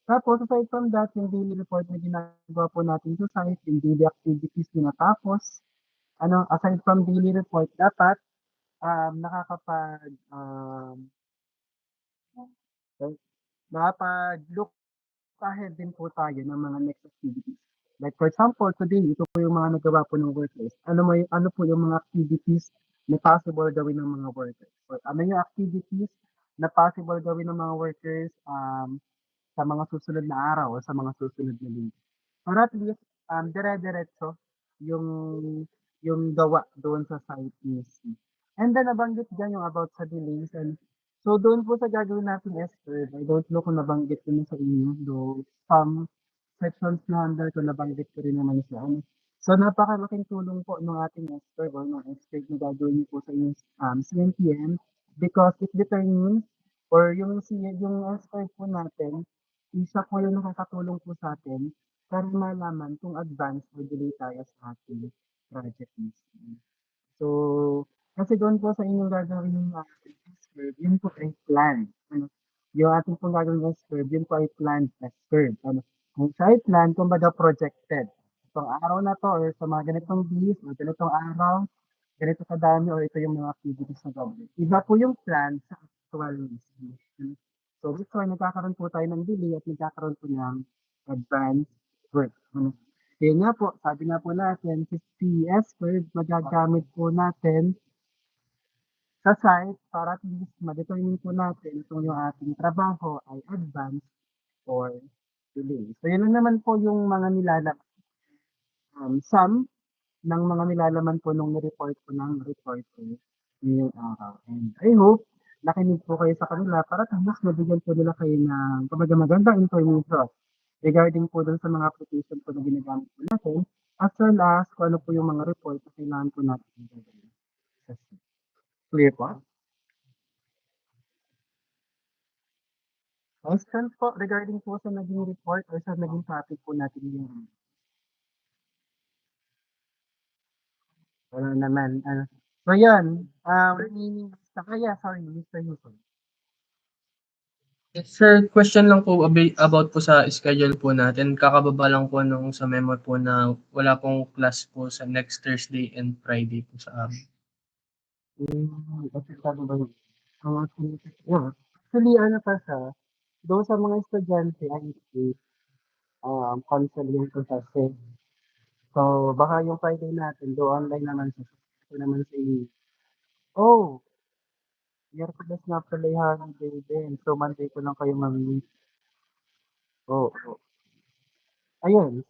A: Tapos aside from that, yung daily report na ginagawa po natin sa site, yung daily activities na natapos, ano, aside from daily report, dapat nakakapag nakapag-look ahead din po tayo ng mga next activities. Like for example, today, ito po yung mga nagawa po ng workers. Ano po yung mga activities na possible gawin ng mga workers? Or ano yung activities na possible gawin ng mga workers sa mga susunod na araw o sa mga susunod na linggo? Para at least, dire-diretso yung gawa doon sa site mismo. And then nabanggit diyan yung about sa delays and so doon po sa gagawin natin S-curve, I don't know kung nabanggit ko na sa inyo, though some sections na under ko nabanggit ko rin naman siya. Ano. So napakalaking tulong po ng ating S-curve or ng S-curve na gagawin niyo po sa inyong CNTM because it determines or yung S-curve po natin, isa po yung nakakatulong po sa atin para malaman kung advance or delay tayo sa ating project mismo. So, kasi doon po sa inyong gagawin ng S-curve, yun po ay plan. Ano, yung ating pong gagawin S-curve, yun po ay planned S-curve. Ano, kung siya ay plan, kumbaga projected. Itong araw na to, or sa mga ganitong days, or ganitong araw, ganito kadami, or ito yung mga activities na gawin. Iba po yung plan sa actual mismo. Ano. So, that's why nagkakaroon po tayo ng delay at nagkakaroon po ng advanced work. Ano. Kaya nga po, sabi nga po natin, 50 curve magagamit po natin sa site para at least ma-determine po natin kung yung ating trabaho ay advanced or delay. So yun lang naman po yung mga nilalaman, some ng mga nilalaman po nung ni-report po ng reporter ngayong araw. And I hope nakinig po kayo sa kanila para at least mabigyan po nila kayo ng kumbaga magandang information regarding po dun sa mga application po na ginagamit po natin, as well as kung ano po yung mga report na kailangan po natin gagawin. Clear po? Questions po regarding po sa naging report or sa naging topic po natin yung wala naman. So yun, remaining sa kaya, sorry, Mr. Houston.
I: Sir, question lang po about po sa schedule po natin. Kakababa lang po nung sa memo po na wala pong class po sa next Thursday and Friday po sa amin.
A: Kasi sabi ba yun? Yeah. Actually, ano pa siya, doon sa mga estudyante ay cancel yung process. So, baka yung Friday natin, do online naman siya. Ito naman si, oh, Miyerkules na pala yung holiday din. So, Monday ko lang kayo mamimit. Oo. Oh. Ayun.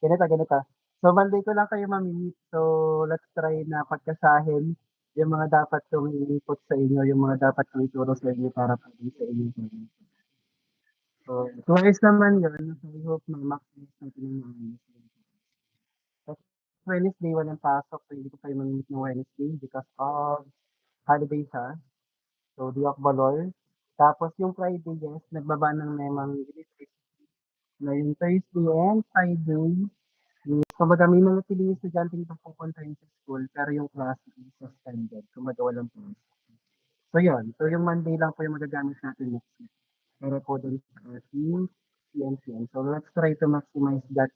A: Ganito. So, Monday ko lang kayo mamimit. So, let's try na pagkasahin yung mga dapat kong i-input sa inyo, yung mga dapat kong ituro sa inyo para pagin sa inyo. So, 2 hours naman yun. So, I hope ma-maximize natin yung mga ayos. Tapos, Wednesday, walang pasok. So, hindi ko kayo mamimit ng Wednesday because of holiday siya. So, di ako valor. Tapos yung Friday, yes, nagbaba ng memang electricity na yung Thursday and Friday. Kumbaga may mga piling estudyante na pupunta rin sa school pero yung class is suspended. Kumbaga walang pulis. So yun. So yung Monday lang po yung magagamit natin next week. para po dun sa CNCN. So let's try to maximize that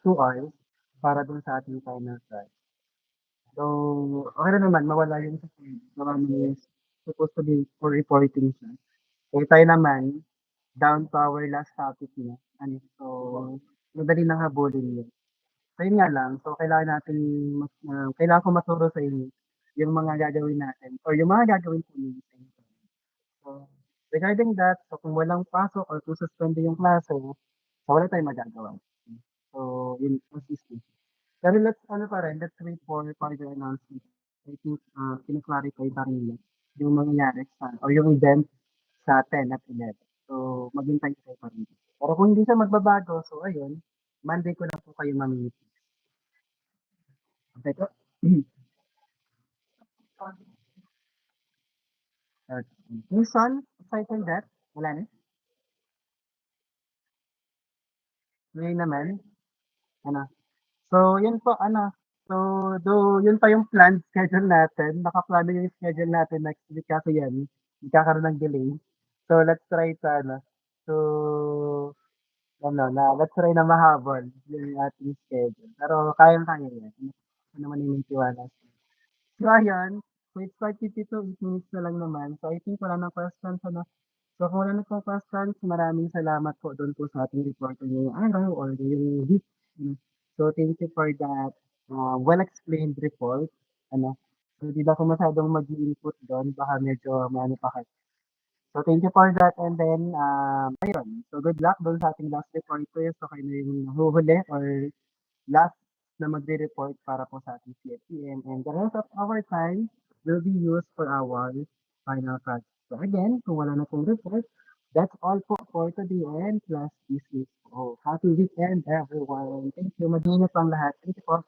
A: 2 hours para dun sa ating final project. So, okay na naman, mawala yun sa marami is supposed to be for reporting siya. Eh, tayo naman, down to our last topic na. Ano, so, madali nang habulin yun. So, yun nga lang. So, kailangan natin, kailangan ko maturo sa inyo yung mga gagawin natin or yung mga gagawin po ninyo sa inyo. So, regarding that, so kung walang pasok or kung suspend yung klase, so wala tayong magagawa. So, yun, consistent. Pero ano pa rin, let's wait for further announcement. I think, kina-clarify pa rin nila yung mangyayari or yung event sa 10 at 11. So, maghintay tayo pa rin. Pero kung hindi siya magbabago, so ayun, Monday ko lang po kayo mamimit. Okay po? Okay. Yung son, aside from that, wala na? Ngayon naman, ano? So, yun po, ano? So, yun pa yung planned schedule natin. Nakaplano yung schedule natin next week kasi yan. Magkakaroon ng delay. So, let's try to, to, let's try na mahabol yung ating schedule. Pero, kayang-kaya yan. Ano naman yung may tiwala. So, ayun. So, it's 5:52, 8 minutes na lang naman. So, I think wala nang questions, ano? So, kung wala na pong questions, maraming salamat po doon po sa ating reporter ngayong araw or ngayong week. Ano. So, thank you for that well-explained report. Ano. So, di ba ako masyadong mag-input doon, baka medyo maano pa kayo. So, thank you for that. And then, ayun. So, good luck doon sa ating last reporter. So, kayo na yung nahuhuli or last na magre-report para po sa ating CFPM. And the rest of our time will be used for our final project. So again, kung wala na pong report, that's all po for today and plus this week. Oh, happy weekend everyone. Thank you. Mag-ingat lang lahat. Thank you po.